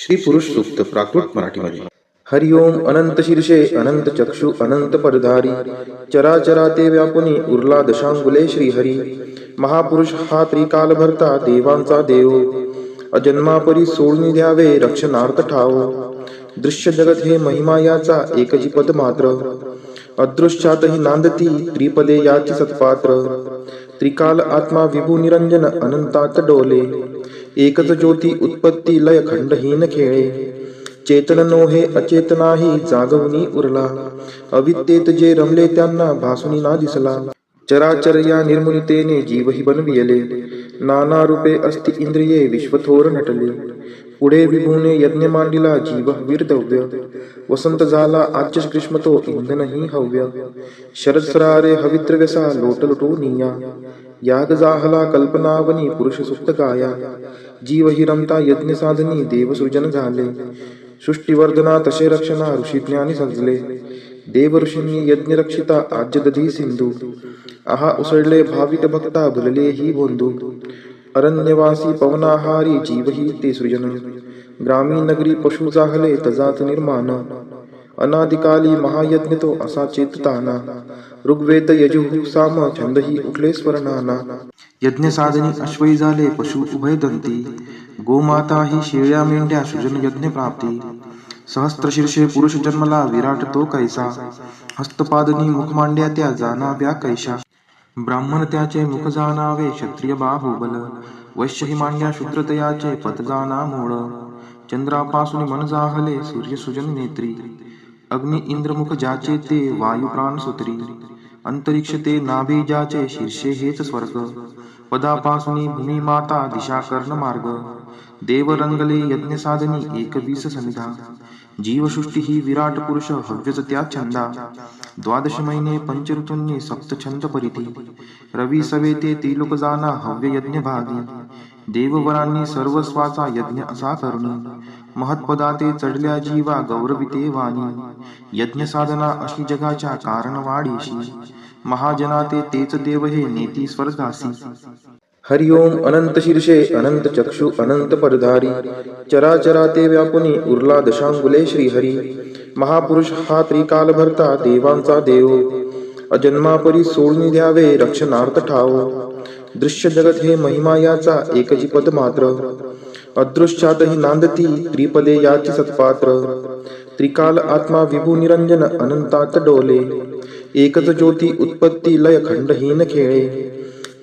श्री पुरुष सूक्त प्राकृत मराठीमध्ये. हरि ओम. अनंत शीर्षे अनंत चक्षु अनंत पदधारी, चराचरा ते व्यापुनी उरला दशांगुले श्रीहरी. महापुरुष हा त्रिकाल भरता देवांचा देव, अजन्मापरी सोडून द्यावे रक्षणार्थ ठाव. दृश्य जगत हे महिमा याचा एकची पद मात्र, अदृश्यातही नांदती त्रिपदे याची सत्पात्र. त्रिकाल आत्मा विभू निरंजन अनंतात डोले, एकच ज्योती उत्पत्ती लय खंडहीन खेळे. चेतन नोहे अचेतनाही जागवणी उरला, अविद्येत जे रमले त्यांना भासुनी ना दिसला. चराचर या निर्मुनितेने जीवही बनविले, नाना रूपे अस्ति इंद्रिये विश्वथोर नटले. पुढे विभूने यज्ञ मांडिला जीव वीरदव्य, वसंत झाला आजच ग्रीष्म तो इंधनही हव्य. शरद सरारे हविद्रव्यसा लोटलुटू निया, याग जाहला कल्पनावनी पुरुष सुप्त गाया. जीव हि रमता यज्ञ साधनी देवसृजन झाले, सृष्टीवर्धना तसे रक्षणा ऋषी ज्ञानी सजले. देव ऋषींनी यज्ञ रक्षिता आज्य दधी सिंधू, आहा उसळले भाविक भक्ता भुलले ही बोंधू. अरण्यवासी पवनाहारी जीव ही ते सृजन, ग्रामीण नगरी पशु जाहले तजात निर्माण. अनादिकाली महायज्ञ तो असा चेतताना, ऋग्वेद यजुः साम छंदही उठले स्वरनाना. यज्ञ साधनी अश्वई झाले पशु उभय दंती, गोमाता ही शेळ्या मेंढ्या सृजन यज्ञ प्राप्ती. सहस्त्र शीर्षे पुरुष जन्मला विराट तो कैसा, हस्तपादनी मुख मांड्या त्या जाणाव्या कैशा. ब्राह्मण त्याचे मुख जाणावे क्षत्रिय बाहुबल, वैश्य ही मांड्या शूद्रतयाचे पद जाणा मूळ. चंद्रापासून मन जाहले सूर्य सुजन नेत्री, अग्नि इंद्र मुख ज्याचे ते वायू प्राण सुत्री. अंतरिक्ष ते नाभी ज्याचे शीर्षे हेच स्वर्ग, पदापासून भूमी माता दिशा कर्ण मार्ग. देव रंगले यज्ञ साधनी एकवीस समिधा, जीवसृष्टी ही विराट पुरुष हव्यच त्या छंदा. द्वादश महिने पंच ऋतूंनी सप्त छंद परिधी, रवी सवेते त्रिलोक जाना हव्य यज्ञ भागी. देववरांनी सर्वस्वाचा यज्ञ असा करुणी, महत्पदाते चढल्या जीवा गौरविते वाणी. यज्ञ साधना अशी जगाच्या कारण वाढीशी, महाजनाते तेच देव हे नेती स्वर्गासी. हरि ओम. अनंत शीर्षे अनंत चक्षु अनंत पदधारी, चराचरा ते व्यापुनी उरला दशांगुले श्रीहरी. महापुरुष हा त्रिकाल भरता देवांचा देव, अजन्मापरी सोडून द्यावे रक्षणार्थ ठाव. दृश्य जगत हे महिमा याचा एकची पद मात्र, अदृश्यातही नांदती त्रिपदे याची सत्पात्र. त्रिकाल आत्मा विभू निरंजन अनंतात डोले, एकच ज्योती उत्पत्ती लय खंडहीन खेळे.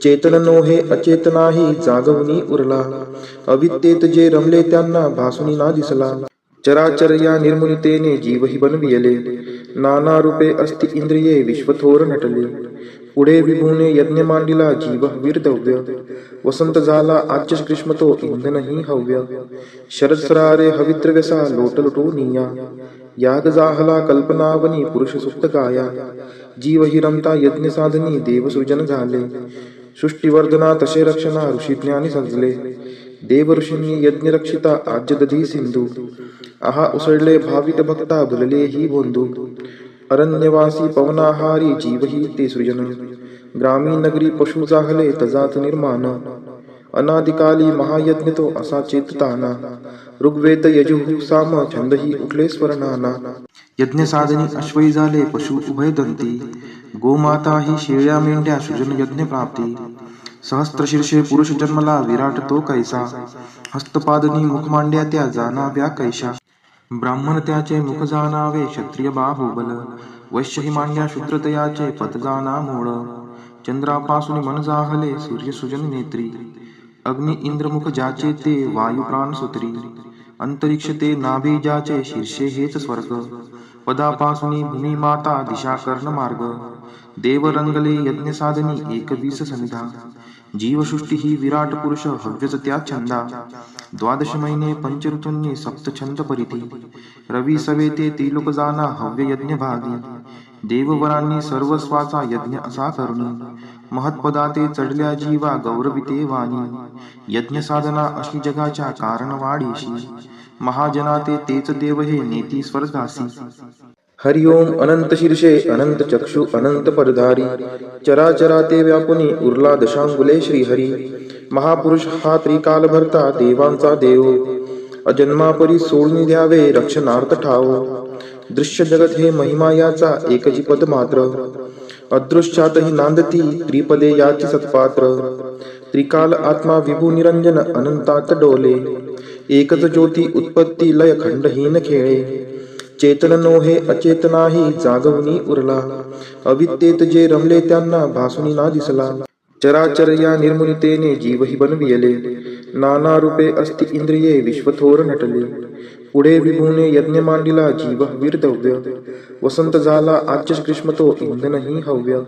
चेतन नोहे अचेतनाही जागवणी उरला, अविद्येत जे रमले त्यांना भासुनी ना दिसला. चराचर या निर्मुनितेने जीवही बनविले, नाना रूपे अस्ति इंद्रिये विश्वथोर नटले. पुढे विभूने यज्ञ मांडिला जीव वीरदव्य, वसंत झाला आजच ग्रीष्म तो इंधनही हव्य. शरद सरारे हविद्रव्यसा लोटलुटू निया, याग जाहला कल्पनावनी पुरुष सुप्त गाया. जीव हि रमता यज्ञ साधनी देवसृजन झाले, सृष्टीवर्धना तसे रक्षणा ऋषी ज्ञानी सजले. देव ऋषींनी यज्ञ रक्षिता आज्य दधी सिंधू, आहा उसळले भाविक भक्ता भुलले ही बोंधू. अरण्यवासी पवनाहारी जीव ही ते सृजन, ग्रामीण नगरी पशु जाहले तजात निर्माण. अनादिकाली महायज्ञ तो असा चेतताना, ऋग्वेद यजुः साम छंदही उठले स्वरनाना. यज्ञ साधनी अश्वई झाले पशु उभय दंती, गोमाता ही शेळ्या मेंढ्या सृजन यज्ञ प्राप्ती. सहस्त्र शीर्षे पुरुष जन्मला विराट तो कैसा, हस्तपादनी मुख मांड्या त्या जाणाव्या कैशा. ब्राह्मण त्याचे मुख जाणावे क्षत्रिय बाहुबल, वैश्य ही मांड्या शूद्रतयाचे पद जाणा मूळ. चंद्रापासून मन जाहले सूर्य सुजन नेत्री, अग्नि इंद्र मुख ज्याचे ते वायू प्राण सुत्री. अंतरिक्ष ते नाभी ज्याचे शीर्षे हेच स्वर्ग, पदापासून भूमी माता दिशा कर्ण मार्ग. देव रंगले यज्ञ साधनी एकवीस समिधा, जीवसृष्टी ही विराट पुरुष हव्यच त्या छंदा. द्वादश महिने पंच ऋतूंनी सप्त छंद परिधी, रवी सवेते त्रिलोक जाना हव्य यज्ञ भागी. देववरांनी सर्वस्वाचा यज्ञ असा करुणी, महत्पदाते चढल्या जीवा गौरविते वाणी. यज्ञ साधना अशी जगाच्या कारण वाढीशी, महाजनाते तेच देव हे नेती स्वर्गासी. हरि ओम. अनंत शीर्षे अनंत चक्षु अनंत पदधारी, चराचरा ते व्यापुनी उरला दशांगुले श्रीहरी. महापुरुष हा त्रिकाल भरता देवांचा देव, अजन्मापरी सोडून द्यावे रक्षणार्थ ठाव. दृश्य जगत हे महिमा याचा एकची पद मात्र. अदृश्यातही नांदती त्रिपदे याची सत्पात्र. त्रिकाल आत्मा विभू निरंजन अनंतात डोले. एकच ज्योती उत्पत्ती लय खंडहीन खेळे. चेतन नोहे अचेतनाही जागवणी उरला. अविद्येत जे रमले त्यांना भासुनी ना दिसला. चराचर या निर्मुनितेने जीवही बनविले. नाना रूपे अस्ति इंद्रिये विश्वथोर नटले. पुढे विभूने यज्ञ मांडिला जीव वीरदव्य. वसंत झाला आज्य ग्रीष्म तो इंधनही हव्य.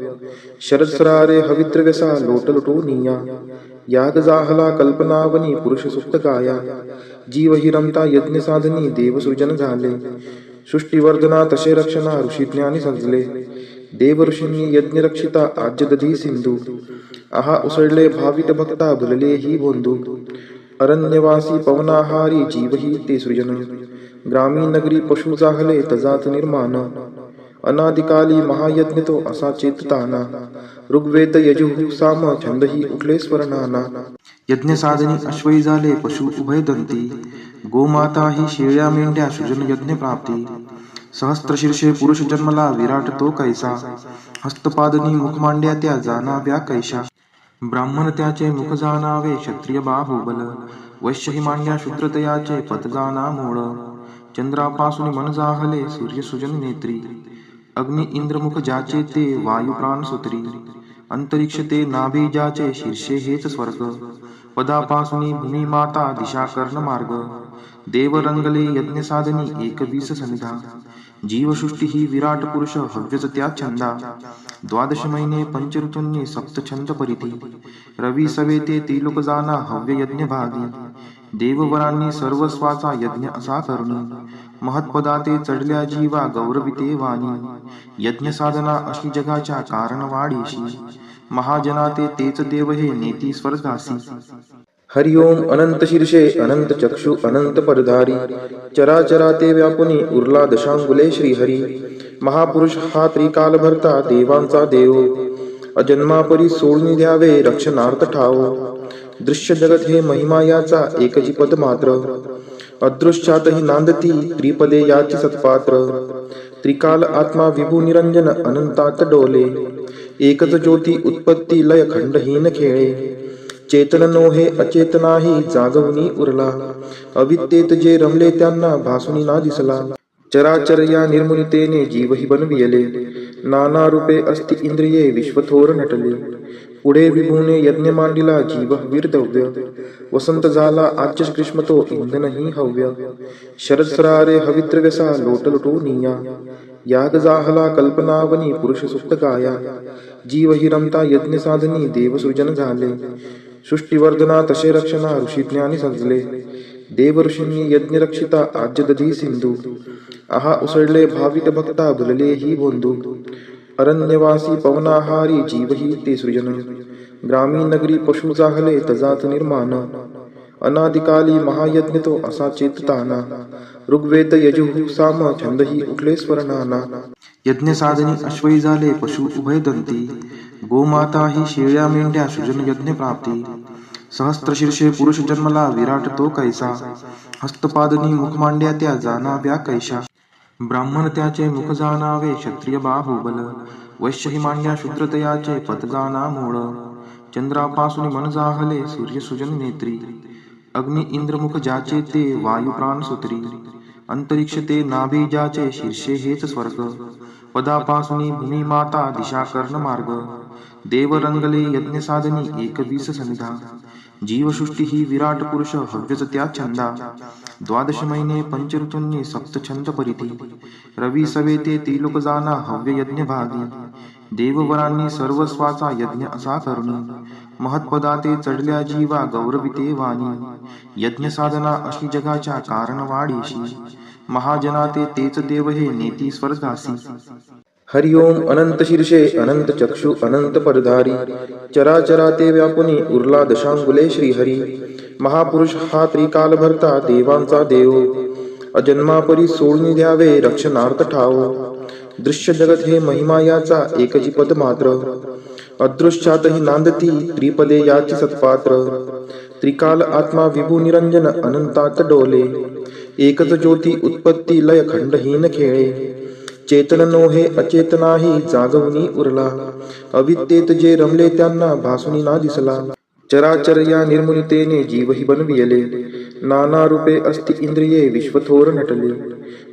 शरद सरारे हविद्रव्यसा लोटलोटोनिया. याग जाहला कल्पनावनी पुरुष सुप्त गाया. जीव हि रमता यज्ञ साधनी देवसृजन झाले. सृष्टीवर्धना तसे रक्षणा ऋषी ज्ञानी सजले. देव ऋषींनी यज्ञ रक्षिता आज्य दधी सिंधू. आहा उसळले भावित भक्ता भुलले ही बोंधू. अरण्यवासी पवनाहारी जीवही ते सृजन. ग्रामीण नगरी पशु जाहले तजात निर्माण. अनादिकाली महायज्ञ तो असा चेतताना. ऋग्वेद यजुः साम छंदही उठले स्वर्णाना. यज्ञ साधनी अश्वई झाले पशु उभय दंती. गोमाता ही शेळ्या मेंढ्या सृजन यज्ञ प्राप्ती. सहस्त्रशीर्षे पुरुष जन्मला विराट तो कैसा. हस्तपादनी मुख मांड्या त्या जाणाव्या कैशा. ब्राह्मण त्याचे मुख जाणावे क्षत्रिय बाहुबल. वैश्य ही मांड्या शूद्रतयाचे पद जाणा मूळ. चंद्रापासून मन जाहले सूर्य सुजन नेत्री. अग्नि इंद्रमुख ज्याचे ते वायू प्राण सूत्री. अंतरिक्ष ते नाभी ज्याचे शीर्षे हेच स्वर्ग. पदापासून भूमी माता दिशा कर्ण मार्ग. देव रंगले यज्ञ साधनी एकवीस सनिधा. जीवसृष्टी ही विराट पुरुष हव्यच त्या छंदा. द्वादश महिने पंचऋतूंनी सप्त छंद परिधी. रवी सवेते त्रिलोक जाना हव्य यज्ञ भागी. देववरांनी सर्वस्वाचा यज्ञ असा करुणी. महत्पदाते चढल्या जीवा गौरविते वाणी. यज्ञ साधना अशी जगाच्या कारण वाढीशी. महाजनाते तेच देव हे नेती स्वर्गासी. हरि ओम अनंत शीर्षे अनंत चक्षु अनंत पदधारी. चराचराते व्यापुनी उरला दशांगुले श्रीहरी. महापुरुष हा त्रिकाल भरता देवांचा देव. अजन्मापरी सोडून द्यावे रक्षणार्थ ठाव. दृश्य जगत हे महिमा याचा एकची पद मात्र. अदृश्यातही नांदती त्रिपदे याची सत्पात्र. त्रिकाल आत्मा विभू निरंजन अनंतात डोले. एकच ज्योती उत्पत्ती लय खंडहीन खेळे. चेतन नोहे अचेतनाही जागवणी उरला. अविद्येत जे रमले त्यांना भासुनी ना दिसला. चराचर या निर्मुनितेने जीवही बनविले. नाना रूपे अस्ति इंद्रिये विश्वथोर नटले. पुढे विभूने यज्ञ मांडिला जीव वीरदव्य. वसंत झाला आज्य ग्रीष्म तो इंधनही हव्य. शरद सरारे हविद्रव्यसा लोटलोटोनिया. याग जाहला कल्पनावनी पुरुष सुप्त गाया. जीव हि रमता यज्ञ साधनी देवसृजन झाले. सृष्टीवर्धना तसे रक्षणा ऋषी ज्ञानी सजले. देव ऋषींनी यज्ञ रक्षिता आज्य दधी सिंधू. आहा उसळले भावित भक्ता भुलले ही बोंधू. अरण्यवासी पवनाहारी जीवही ते सृजन. ग्रामीण नगरी पशु जाहले तजात निर्माण. अनादिकाली महायज्ञ तो असा चेतताना. ऋग्वेद यजुः साम छंदही उठले स्वर्णाना. यज्ञ साधनी अश्वई झाले पशु उभय दंती. गोमाता ही शेळ्या मेंढ्या सृजन यज्ञ प्राप्ती. सहस्त्रशीर्षे पुरुष जन्मला विराट तो कैसा. हस्तपादनी मुख मांड्या त्या जाणाव्या कैशा. ब्राह्मण त्याचे मुख जाणावे क्षत्रिय बाहुबल. वैश्य ही मांड्या शूद्रतयाचे पद जाणा मूळ. चंद्रापासून मन जाहले सूर्य सुजन नेत्री. अग्नि इंद्रमुख ज्याचे ते वायू प्राण सूत्री. अंतरिक्ष ते नाभी ज्याचे शीर्षे हेच स्वर्ग. पदापासून भूमी माता दिशा कर्ण मार्ग. देव रंगले यज्ञ साधनी एकवीस सनिधा. जीवसृष्टी ही विराट पुरुष हव्यच त्या छंदा. द्वादश महिने पंचऋतूंनी सप्त छंद परिधी. रवी सवेते त्रिलोक जाना हव्य यज्ञ भागी. देववरांनी सर्वस्वाचा यज्ञ असा करुणी. महत्पदाते चढल्या जीवा गौरविते वाणी. यज्ञ साधना अशी जगाच्या कारण वाढीशी. महाजनाते तेच देव हे नेती स्वर्गासी. हरि ओम अनंत शीर्षे अनंत चक्षु अनंत पदधारी. चराचराते व्यापुनी उरला दशांगुले श्रीहरी. महापुरुष हा त्रिकाल भरता देवांचा देव. अजन्मापरी सोडून द्यावे रक्षणार्थ ठाव. दृश्य जगत हे महिमा याचा एकची पद मात्र. अदृश्यातही नांदती त्रिपदे याची सत्पात्र. त्रिकाल आत्मा विभू निरंजन अनंतात डोले. एकच ज्योती उत्पत्ती लय खंडहीन खेळे. चेतन नोहे अचेतनाही जागवणी उरला. अविद्येत जे रमले त्यांना भासुनी ना दिसला. चराचर या निर्मुनितेने जीवही बनविले. नाना रूपे अस्ति इंद्रिये विश्वथोर नटले.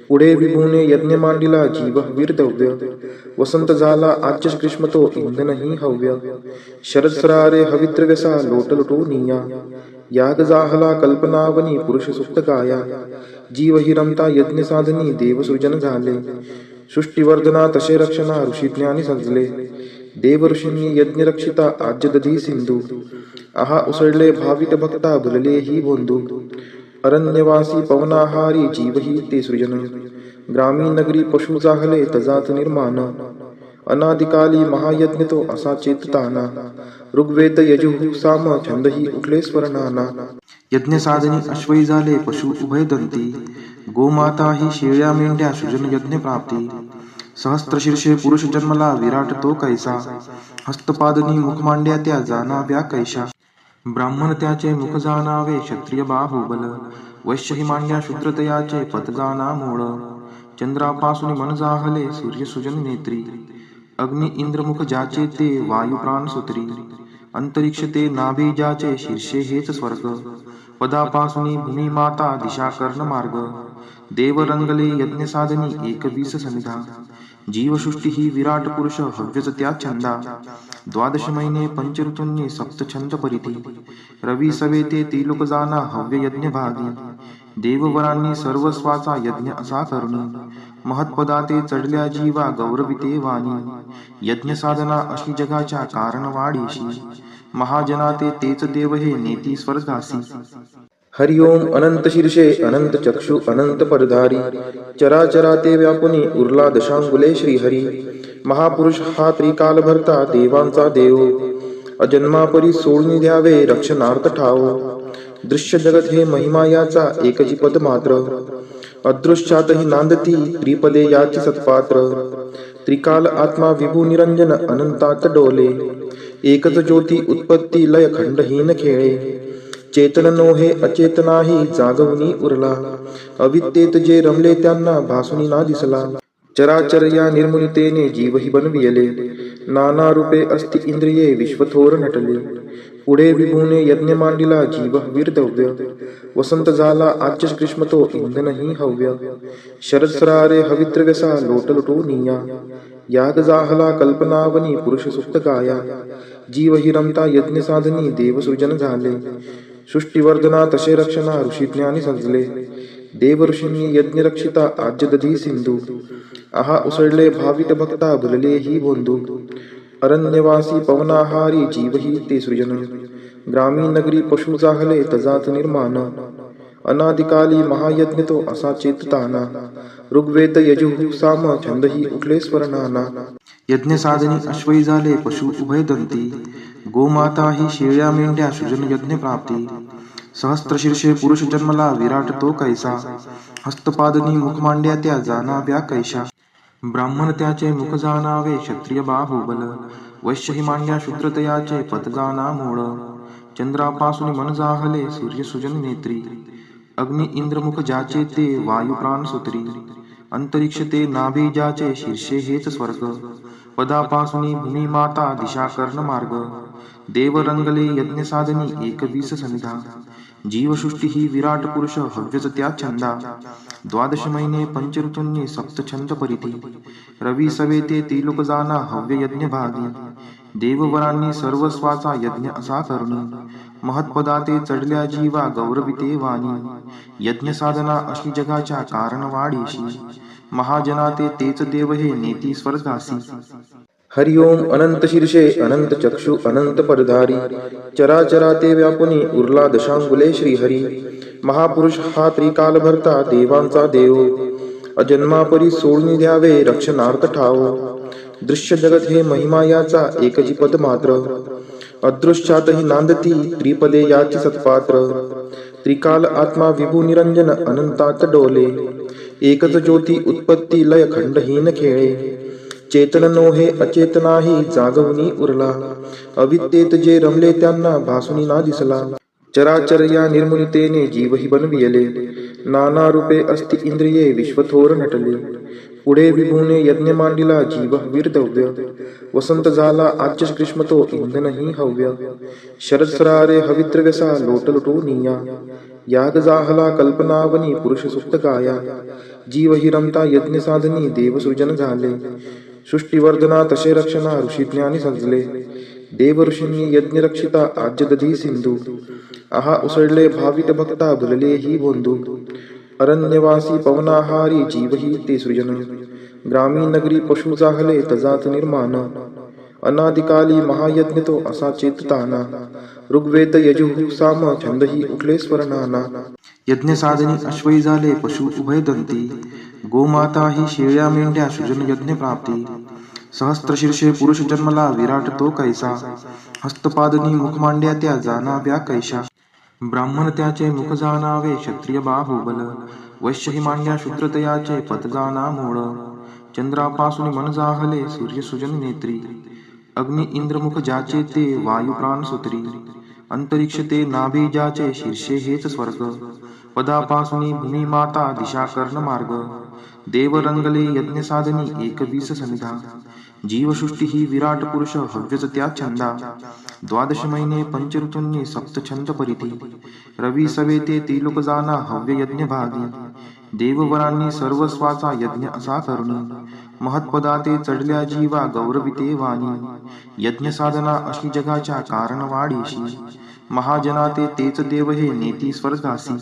पुढे विभूने यज्ञ मांडिला जीव वीरदव्य. वसंत झाला आच्य ग्रीष्म तो इंधनही हव्य. शरद सरारे हवित्रव्यसा लोट लुटोनिया. याग जाहला कल्पनावनी पुरुष सुप्त गाया. जीव हि रमता यज्ञ साधनी देव सृजन झाले. सृष्टीवर्धना तसे रक्षणा ऋषी ज्ञानी सजले. देव ऋषींनी यज्ञ रक्षिता आज्य दधी सिंधू. आहा उसळले भावित भक्ता भुलले ही बोंधू. अरण्यवासी पवनाहारी जीव ही ते सृजन. ग्रामीण नगरी पशु जाहले तजात निर्माण. अनादिकाली महायज्ञ तो असा चेतताना. ऋग्वेद यजुः साम छंदही उठले स्वरनाना. यज्ञ साधनी अश्वई झाले पशु उभय दंती. गोमाता ही शेळ्या मेंढ्या सृजन यज्ञ प्राप्ती. सहस्त्र शीर्षे पुरुष जन्मला विराट तो कैसा. हस्तपादनी मुख मांड्या त्या जाणाव्या कैशा. ब्राह्मण त्याचे मुख जाणावे क्षत्रिय बाहुबल. वैश्य ही मांड्या शूद्रतयाचे पद जाणा मूळ. चंद्रापासून मन जाहले सूर्य सृजन नेत्री. अग्नि इंद्र मुख ज्याचे ते वायू प्राण सूत्री. अंतरिक्ष ते नाभी ज्याचे शीर्षे हेच स्वर्ग. पदापासून भूमी माता दिशा कर्ण मार्ग. देव रंगले यज्ञ साधनी एकवीस समिधा. जीवसृष्टी ही विराट पुरुष हव्यच त्या छंदा. द्वादश महिने पंच ऋतूंनी सप्त छंद परिधी. रवी सवे ते त्रिलोक जाना हव्य यज्ञ भागी. देववरांनी सर्वस्वाचा यज्ञ असा करुणी. महत्पदाते चढल्या जीवा गौरविते वाणी. यज्ञ साधना अशी जगाच्या कारण वाढीशी. महाजनाते तेच देव हे नेती स्वर्गासी. हरिओम अनंत शीर्षे अनंत चक्षु अनंत पडधारी. चराचरा ते व्यापुनी उरला दशांगुले श्रीहरी. महापुरुष हा त्रिकाल भरता देवांचा देव. अजन्मापरी सोडून द्यावे रक्षणार्थ ठाव. दृश्य जगत हे महिमा याचा एकची पद मात्र. अदृश्यातही नांदती त्रिपदे याची सत्पात्र. त्रिकाल आत्मा विभू निरंजन अनंतात डोले. एकच ज्योती उत्पत्ती लय खंडहीन खेळे. चेतन नोहे अचेतनाही जागवणी उरला. अविद्येत जे रमले त्यांना भासुनी ना दिसला. चराचर या निर्मुनितेने जीवही बनविले. नाना रूपे अस्ति इंद्रिये विश्वथोर नटले. पुढे विभूने यज्ञ मांडिला जीव वीरदव्य. वसंत झाला आच्य ग्रीष्म तो इंधनही हव्य. शरद सरारे हवित्रव्यसा लोट लुटोनिया. याग जाहला कल्पनावनी पुरुष सुप्त गाया. जीव हि रमता यज्ञ साधनी देव सृजन झाले. सृष्टीवर्धना तसे रक्षणा ऋषी ज्ञानी सजले. देव ऋषींनी यज्ञ रक्षिता आज्य दधी सिंधू. आहा उसळले भावित भक्ता भुलले ही बोंधू. अरण्यवासी पवनाहारी जीव ही ते सृजन. ग्रामीण नगरी पशु जाहले तजात निर्माण. अनादिकाली महायज्ञ तो असा चेतताना. ऋग्वेद यजुः साम छंदही उठले स्वरनाना. यज्ञ साधनी अश्वई झाले पशु उभय दंती. गोमाता ही शेळ्या मेंढ्या सृजन यज्ञ प्राप्ती. सहस्त्र शीर्षे पुरुष जन्मला विराट तो कैसा. हस्तपादनी मुख मांड्या त्या जाणाव्या कैशा. ब्राह्मण त्याचे मुख जाणावे क्षत्रिय बाहुबल. वैश्य ही मांड्या शूद्रतयाचे पद जाणा मूळ. चंद्रापासून मन जाहले सूर्य सृजन नेत्री. अग्नि इंद्र मुख ज्याचे ते वायू प्राण सूत्री. अंतरिक्ष ते नाभी ज्याचे शीर्षे हेच स्वर्ग. पदापासून भूमी माता दिशा कर्ण मार्ग. देव रंगले यज्ञ साधनी एकवीस समिधा. जीवसृष्टी ही विराट पुरुष हव्यच त्या छंदा. द्वादश महिने पंच ऋतूंनी सप्त छंद परिधी. रवी सवे ते त्रिलोक जाना हव्य यज्ञ भागी. देववरांनी सर्वस्वाचा यज्ञ असा करुणी. महत्पदाते चढल्या जीवा गौरविते वाणी. यज्ञ साधना अशी जगाच्या कारण वाढीशी. महाजनाते तेच देव हे नेती स्वर्गासी. हरिओम अनंत शीर्षे अनंत चक्षु अनंत पडधारी. चराचरा ते व्यापुनी उरला दशांगुले श्रीहरी. महापुरुष हा त्रिकाल भरता देवांचा देव. अजन्मापरी सोडून द्यावे रक्षणार्थ ठाव. दृश्य जगत हे महिमा याचा एकची पद मात्र. अदृश्यातही नांदती त्रिपदे याची सत्पात्र. त्रिकाल आत्मा विभू निरंजन अनंतात डोले. एकच ज्योती उत्पत्ती लय खंडहीन खेळे. चेतन नोहे अचेतनाही जागवणी उरला. अविद्येत जे रमले त्यांना भासुनी ना दिसला. चराचर या निर्मुनितेने जीवही बनविले. नाना रूपे अस्ति इंद्रिये विश्वथोर नटले. पुढे विभूने यज्ञ मांडिला जीव वीरदव्य. वसंत झाला आज्य ग्रीष्म तो इंधनही हव्य. शरद सरारे हविद्रव्यसा लोटलुटोनिया. याग जाहला कल्पनावनी पुरुष सुप्त गाया. जीव हि रमता यज्ञ साधनी देवसृजन झाले. सृष्टीवर्धना तसे रक्षणा ऋषी ज्ञानी सजले. देव ऋषींनी यज्ञ रक्षिता आज्य दधी सिंधू. आहा उसळले भावित भक्ता भुलले ही बोंधू. अरण्यवासी पवनाहारी जीवही ते सृजन. ग्रामीण नगरी पशु जाहले तजात निर्माण. अनादिकाली महायज्ञ तो असा चेतताना. ऋग्वेद यजुः साम छंदही उठले स्वरनाना. यज्ञ साधनी अश्वई झाले पशु उभयदंती. गोमाता ही शेळ्या मेंढ्या सृजन यज्ञ प्राप्ती. सहस्त्रशीर्षे पुरुष जन्मला विराट तो कैसा. हस्तपादनी मुख मांड्या त्या जाणाव्या कैशा. ब्राह्मण त्याचे मुख जाणावे क्षत्रिय बाहुबल. वैश्य ही मांड्या शूद्रतयाचे पद जाणा मूळ. चंद्रापासून मन जाहले सूर्य सुजन नेत्री. अग्नि इंद्र मुख ज्याचे ते वायू प्राण सुत्री. अंतरिक्ष ते नाभी ज्याचे शीर्षे हेच स्वर्ग. पदापासून भूमी माता दिशा कर्ण मार्ग. देव रंगले यज्ञ साधनी एकवीस सनिधा. जीवसृष्टी ही विराट पुरुष हव्यच त्या छंदा. द्वादश महिने पंचऋतूंनी सप्त छंद परिधी. रवी सवेते त्रिलोक जाना हव्य यज्ञ भागी. देववरांनी सर्वस्वाचा यज्ञ असा करुणी. महत्पदाते चढल्या जीवा गौरविते वाणी. यज्ञ साधना अशी जगाच्या कारण वाढीशी. महाजनाते तेच देव हे नेती स्वर्गासी.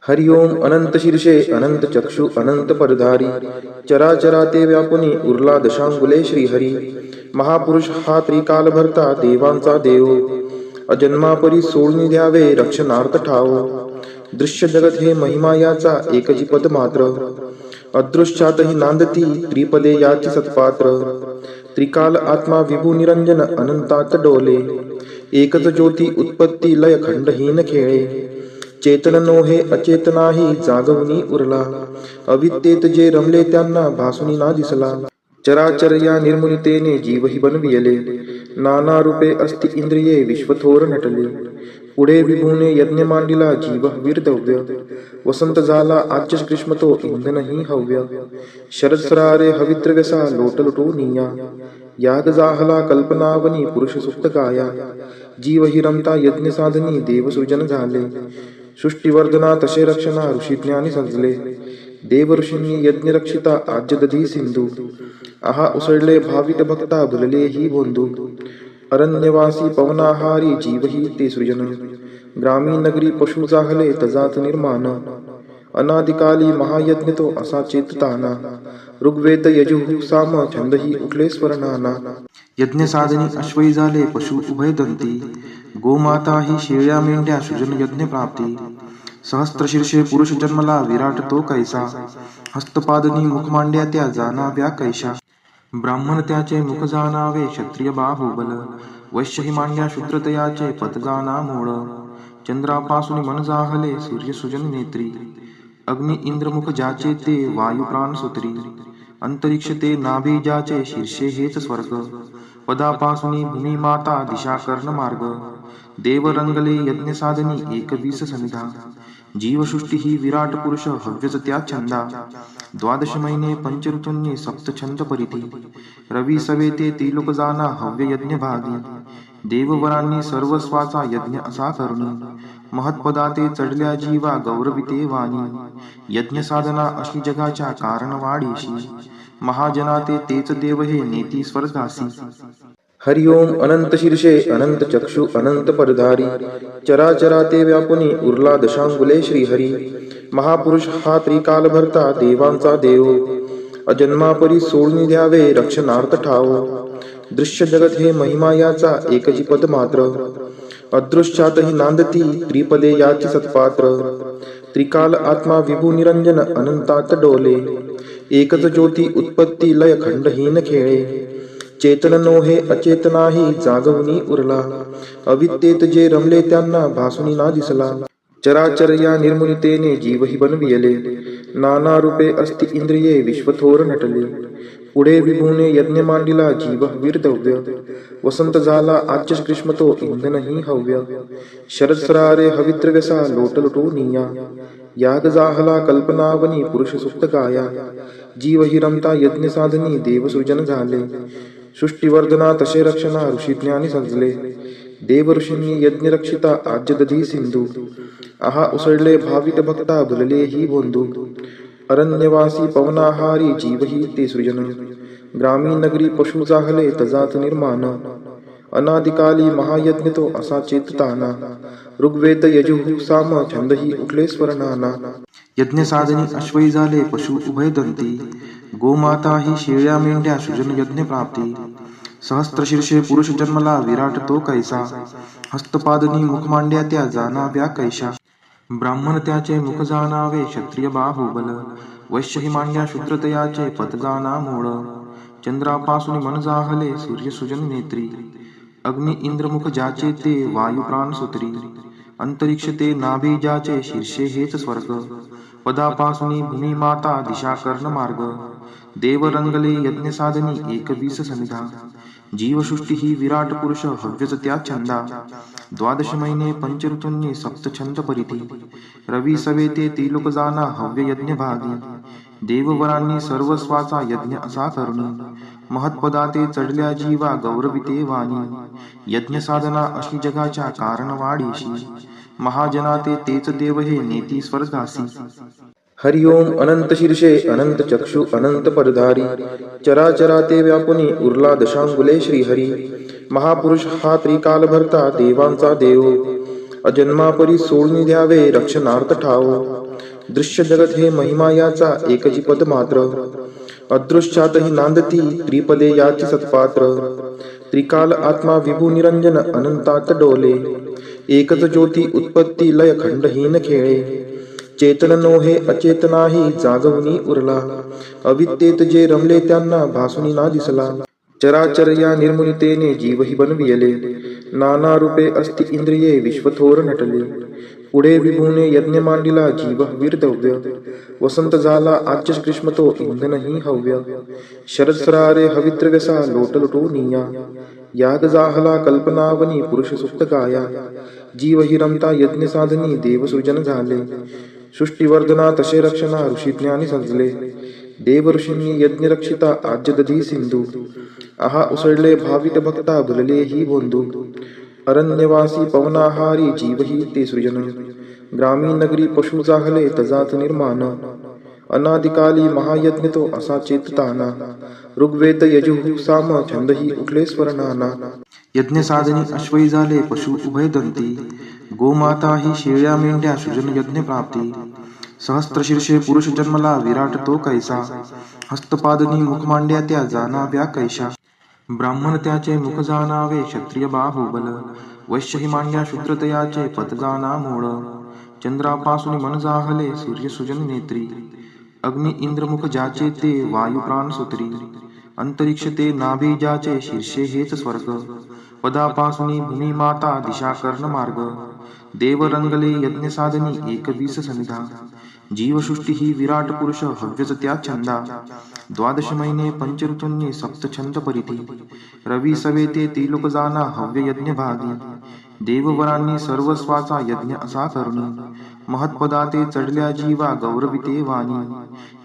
हरि ओम अनंत शीर्षे अनंत चक्षु अनंत परधारी. चराचराते व्यापुनी उरला दशांगुले श्रीहरी. महापुरुष हा त्रिकाल भरता देवांचा देव. अजन्मापरी सोडून द्यावे रक्षणार्थ ठाव. दृश्य जगत हे महिमा याचा एकची पद मात्र. अदृश्यातही नांदती त्रिपदे याची सत्पात्र. त्रिकाल आत्मा विभू निरंजन अनंतात डोले. एकच ज्योती उत्पत्ती लय खंडहीन खेळे. चेतन नोहे अचेतनाही जागवणी उरला. अविद्येत जे रमले त्यांना भासुनी ना दिसला. चराचर या निर्मुनितेने जीवही बनविले. नाना रूपे अस्ति इंद्रिये विश्वथोर नटले. पुढे विभूने यज्ञ मांडिला जीव वीरदव्य. वसंत झाला आज्य ग्रीष्म तो इंधनही हव्य. शरद सरारे हविद्रव्यसा लोटलुटोनिया. याग जाहला कल्पनावनी पुरुष सुप्त गाया. जीव हि रमता यज्ञ साधनी देवसृजन झाले. सृष्टीवर्धना तसे रक्षणा ऋषी ज्ञानी सजले. देव ऋषींनी यज्ञ रक्षिता आज्य दधी सिंधू. आहा उसळले भावित भक्ता भुलले ही बोंधू. अरण्यवासी पवनाहारी जीवही ते सृजन. ग्रामीण नगरी पशु जाहले तजात निर्माण. अनादिकाली महायज्ञ तो असा चेतताना. ऋग्वेद यजुः साम छंदही उठले स्वरनाना. यज्ञ साधनी अश्वई झाले पशु उभयदंती. गोमाता ही शेळ्या मेंढ्या सृजन यज्ञ प्राप्ती. सहस्त्रशीर्षे पुरुष जन्मला विराट तो कैसा. हस्तपादनी मुख मांड्या त्या जाणाव्या कैशा. ब्राह्मण त्याचे मुख जाणावे क्षत्रिय बाहुबल. वैश्य ही मांड्या शूद्रतयाचे पद जाणा मूळ. चंद्रापासून मन जाहले सूर्य सुजन नेत्री. अग्नि इंद्र मुख ज्याचे ते वायू प्राण सुत्री. अंतरिक्ष ते नाभी ज्याचे शीर्षे हेच स्वर्ग. पदापासून भूमी माता दिशा कर्ण मार्ग. देव रंगले यज्ञ साधनी एकवीस सनिधा. जीवसृष्टी ही विराट पुरुष हव्यच त्या छंदा. द्वादश महिने पंचऋतूंनी सप्त छंद परिधी. रवी सवेते त्रिलोक जाना हव्य यज्ञ भागी. देववरांनी सर्वस्वाचा यज्ञ असा करुणी. महत्पदाते चढल्या जीवा गौरविते वाणी. यज्ञ साधना अशी जगाच्या कारण वाढीशी. महाजनाते तेच देव हे नेती स्वर्गासी. हरि ओम अनंत शीर्षे अनंत चक्षु अनंत परधारी. चराचराते व्यापुनी उरला दशांगुले श्रीहरी. महापुरुष हा त्रिकाल भरता देवांचा देव. अजन्मापरी सोडून द्यावे रक्षणार्थ ठाव. दृश्य जगत हे महिमा याचा एकची पद मात्र. अदृश्यातही नांदती त्रिपदे याची सत्पात्र. त्रिकाल आत्मा विभू निरंजन अनंतात डोले. एकच ज्योती उत्पत्ती लय खंडहीन खेळे. चेतन नोहे अचेतनाही जागवणी उरला. अविद्येत जे रमले त्यांना भासुनी ना दिसला. चराचर या निर्मुनितेने जीवही बनविले. नाना रूपे अस्ति इंद्रिये विश्वथोर नटले. पुढे विभूने यज्ञ मांडिला जीव वीरदव्य. वसंत झाला आज्य ग्रीष्म तो इंधनही हव्य. शरद सरारे हविद्रव्यसा लोटलोटोनिया. याग जाहला कल्पनावनी पुरुष सुप्त गाया. जीव हि रमता यज्ञ साधनी देव सृजन झाले. सृष्टीवर्धना तसे रक्षणा ऋषी ज्ञानी सजले. देव ऋषींनी यज्ञ रक्षिता आज्य दधी सिंधू. आहा उसळले भाविक भक्ता भुलले ही बोंधू. अरण्यवासी पवनाहारी जीवही ते सृजन. ग्रामीण नगरी पशु जाहले तजात निर्माण. अनादिकाली महायज्ञ तो असा चेतताना. ऋग्वेद यजुः साम छंदही उठले स्वरनाना. यज्ञ साधनी अश्वई झाले पशु उभयदंती. गोमाता ही शेळ्या मेंढ्या सृजन यज्ञ प्राप्ती. सहस्त्रशीर्षे पुरुष जन्मला विराट तो कैसा. हस्तपादनी मुख मांड्या त्या जाणाव्या कैशा. ब्राह्मण त्याचे मुख जाणावे क्षत्रिय बाहुबल. वैश्य ही मांड्या शूद्रतयाचे पद जाणा मूळ. चंद्रापासून मन जाहले सूर्य सृजन नेत्री. अग्नि इंद्रमुख ज्याचे ते वायू प्राण सूत्री. अंतरिक्ष ते नाभी ज्याचे शीर्षे हेच स्वर्ग. पदापासून भूमी माता दिशा कर्ण मार्ग. देव रंगले यज्ञ साधनी 21 सनिधा. जीवसृष्टी ही विराट पुरुष हव्यच त्या छंदा. 12 महिने पंचऋतूंनी सप्त छंद परिधी. रवी सवे ते त्रिलोक जाना हव्य यज्ञ भागी. देववरांनी सर्वस्वाचा यज्ञ असा करुणी. महत्पदा ते चढल्या जीवा गौरविते वाणी. यज्ञ साधना अशी जगाच्या कारण वाढीशी. महाजना तेच देव हे नेती स्वर्गासी. हरि ओम अनंत शीर्षे अनंत चक्षु अनंत पदधारी. चराचरा ते व्यापुनी उरला दशांगुले श्रीहरी. महापुरुष हा त्रिकाल भरता देवांचा देव. अजन्मापरी सोडून द्यावे रक्षणार्थ ठाव. दृश्य जगत हे महिमा याचा एकची पद मात्र. अदृश्यातही नांदती त्रिपदे याची सत्पात्र. त्रिकाल आत्मा विभू निरंजन अनंतात डोले. एकच ज्योती उत्पत्ती लय खंडहीन खेळे. चेतन नोहे अचेतनाही जागवणी उरला. अविद्येत जे रमले त्यांना भासुनी ना दिसला. चराचर या निर्मुलितेने जीवही बनविले. नाना रूपे अस्ति इंद्रिये विश्वथोर नटले. पुढे विभूने यज्ञ मांडिला जीव वीरदव्य. वसंत झाला आज्य ग्रीष्म तो इंधनही हव्य. शरद सरारे हविद्रव्यसा लोटलोटोनिया. याग जाहला कल्पनावनी पुरुष सुप्त गाया. जीव हि रमता यज्ञ साधनी देव सृजन झाले. सृष्टीवर्धना तसे रक्षणा ऋषी ज्ञानी सजले. देव ऋषींनी यज्ञ रक्षिता आज्य दधी सिंधू. आहा उसळले भाविक भक्ता भुलले ही बोंधू. अरण्यवासी पवनाहारी जीवही ते सृजन. ग्रामीण नगरी पशु जाहले तजात निर्माण. अनादिकाली महायज्ञ तो असा चेतताना. ऋग्वेद यजुः साम छंदही उठले स्वरनाना. यज्ञ साधनी अश्वई झाले पशु उभयदंती. गोमाता ही शेळ्या मेंढ्या सृजन यज्ञ प्राप्ती. सहस्त्रशीर्षे पुरुष जन्मला विराट तो कैसा. हस्तपादनी मुख मांड्या त्या जाणाव्या कैशा. ब्राह्मण त्याचे मुख जाणावे क्षत्रिय बाहुबल. वैश्य ही मांड्या शूद्रतयाचे पद जाणा मूळ. चंद्रापासून मन जाहले सूर्य सृजन नेत्री. अग्नि इंद्रमुख ज्याचे ते वायू प्राण सूत्री. अंतरिक्ष ते नाभी ज्याचे शीर्षे हेच स्वर्ग. पदापासून भूमी माता दिशा कर्ण मार्ग. देव रंगले यज्ञ साधनी 21 सनिधा. जीवसृष्टी ही विराट पुरुष हव्यच त्या छंदा. 12 महिने पंचऋतूंनी सप्त छंद परिधी. रवी सवे ते त्रिलोक जाना हव्य यज्ञ भागी. देववरांनी सर्वस्वाचा यज्ञ असा करुणी. महत्पदा ते चढल्या जीवा गौरविते वाणी.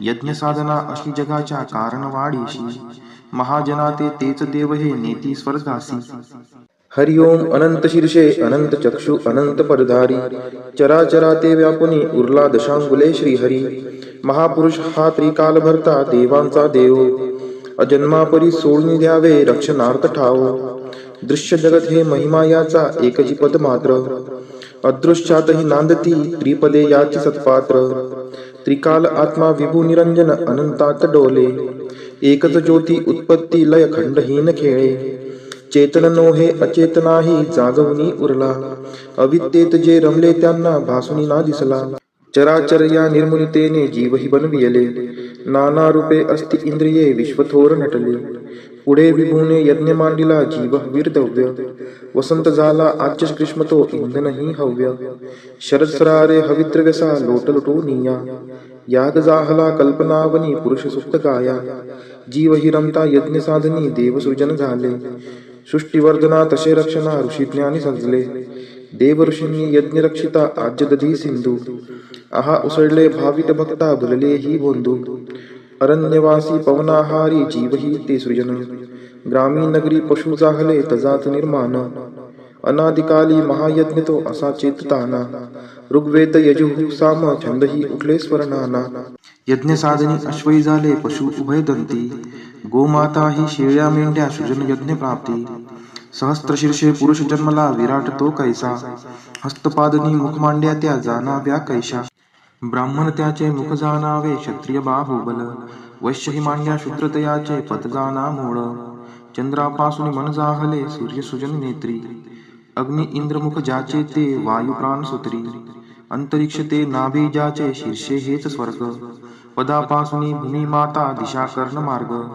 यज्ञ साधना अशी जगाच्या कारण वाढीशी. महाजना तेच देव हे नेती स्वर्गासी. हरि ओम अनंत शीर्षे अनंत चक्षु अनंत पदधारी. चराचरा ते व्यापुनी उरला दशांगुले श्रीहरी. महापुरुष हा त्रिकाल भरता देवांचा देव. अजन्मापरी सोडून द्यावे रक्षणार्थ ठाव. दृश्य जगत हे महिमा याचा एकची पद मात्र. अदृश्यातही नांदती त्रिपदे याची सत्पात्र. त्रिकाल आत्मा विभू निरंजन अनंतात डोले. एकच ज्योती उत्पत्ती लय खंडहीन खेळे. चेतन नोहे अचेतनाही जागवणी उरला. अविद्येत जे रमले त्यांना भासुनी ना दिसला. चराचर या निर्मुलितेने जीवही बनविले. नाना रूपे अस्ति इंद्रिये विश्वथोर नटले. पुढे विभूने यज्ञ मांडिला जीव वीरदव्य. वसंत झाला आज्य ग्रीष्म तो इंधनही हव्य. शरद सरारे हविद्रव्यसा लोटलोटोनिया. याग जाहला कल्पनावनी पुरुष सुप्त गाया. जीव हि रमता यज्ञ साधनी देव सृजन झाले. सृष्टीवर्धना तसे रक्षणा ऋषी ज्ञानी सजले. देव ऋषींनी यज्ञ रक्षिता आज्य दधी सिंधू. आहा उसळले भावित भक्ता भुलले ही बोंधू. अरण्यवासी पवनाहारी जीव ही ते सृजन. ग्रामीण नगरी पशु जाहले तजात निर्माण. अनादिकाली महायज्ञ तो असा चेतताना. ऋग्वेद यजुः साम छंद ही उठले स्वरनाना. यज्ञ साधनी अश्वई झाले पशु उभय दंती. गोमाता ही शेळ्या मेंढ्या सृजन यज्ञ प्राप्ती. सहस्त्र शीर्षे पुरुष जन्मला विराट तो कैसा. हस्तपादनी मुख मांड्या त्या जाणाव्या कैशा. ब्राह्मण त्याचे मुख जाणावे क्षत्रिय बाहुबल. वैश्य ही मांड्या शूद्रतयाचे पद जाणा मूळ. चंद्रापासून मन जाहले सूर्य सृजन नेत्री. अग्नि इंद्र मुख ज्याचे ते वायू प्राण सूत्री. अंतरिक्ष ते नाभी ज्याचे शीर्षे हेच स्वर्ग. पदापासून भूमी माता दिशा कर्ण मार्ग.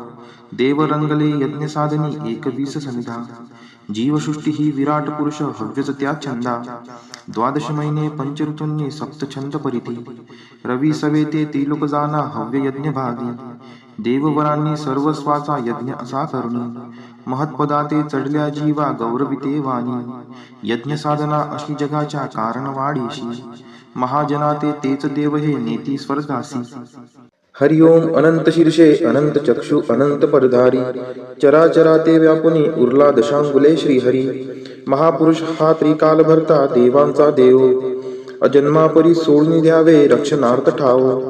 देव रंगले यज्ञ साधनी एकवीस समिधा. जीवसृष्टी ही विराट पुरुष हव्यच त्या छंदा. द्वादश महिने पंच ऋतूंनी सप्त छंद परिधी. रवी सवेते त्रिलोक जाना हव्य यज्ञ भागी. देववरांनी सर्वस्वाचा यज्ञ असा करुणी. महत्पदाते चढल्या जीवा गौरविते वाणी. यज्ञ साधना अशी जगाच्या कारण वाढीशी. महाजनाते तेच देव हे नेती स्वर्गासी. हरि ओम अनंत शीर्षे अनंत चक्षु अनंत पदधारी. चराचराते व्यापुनी उरला दशांगुले श्रीहरी. महापुरुष हा त्रिकाल भरता देवांचा देव. अजन्मापरी सोडून द्यावे रक्षणार्थ ठाव.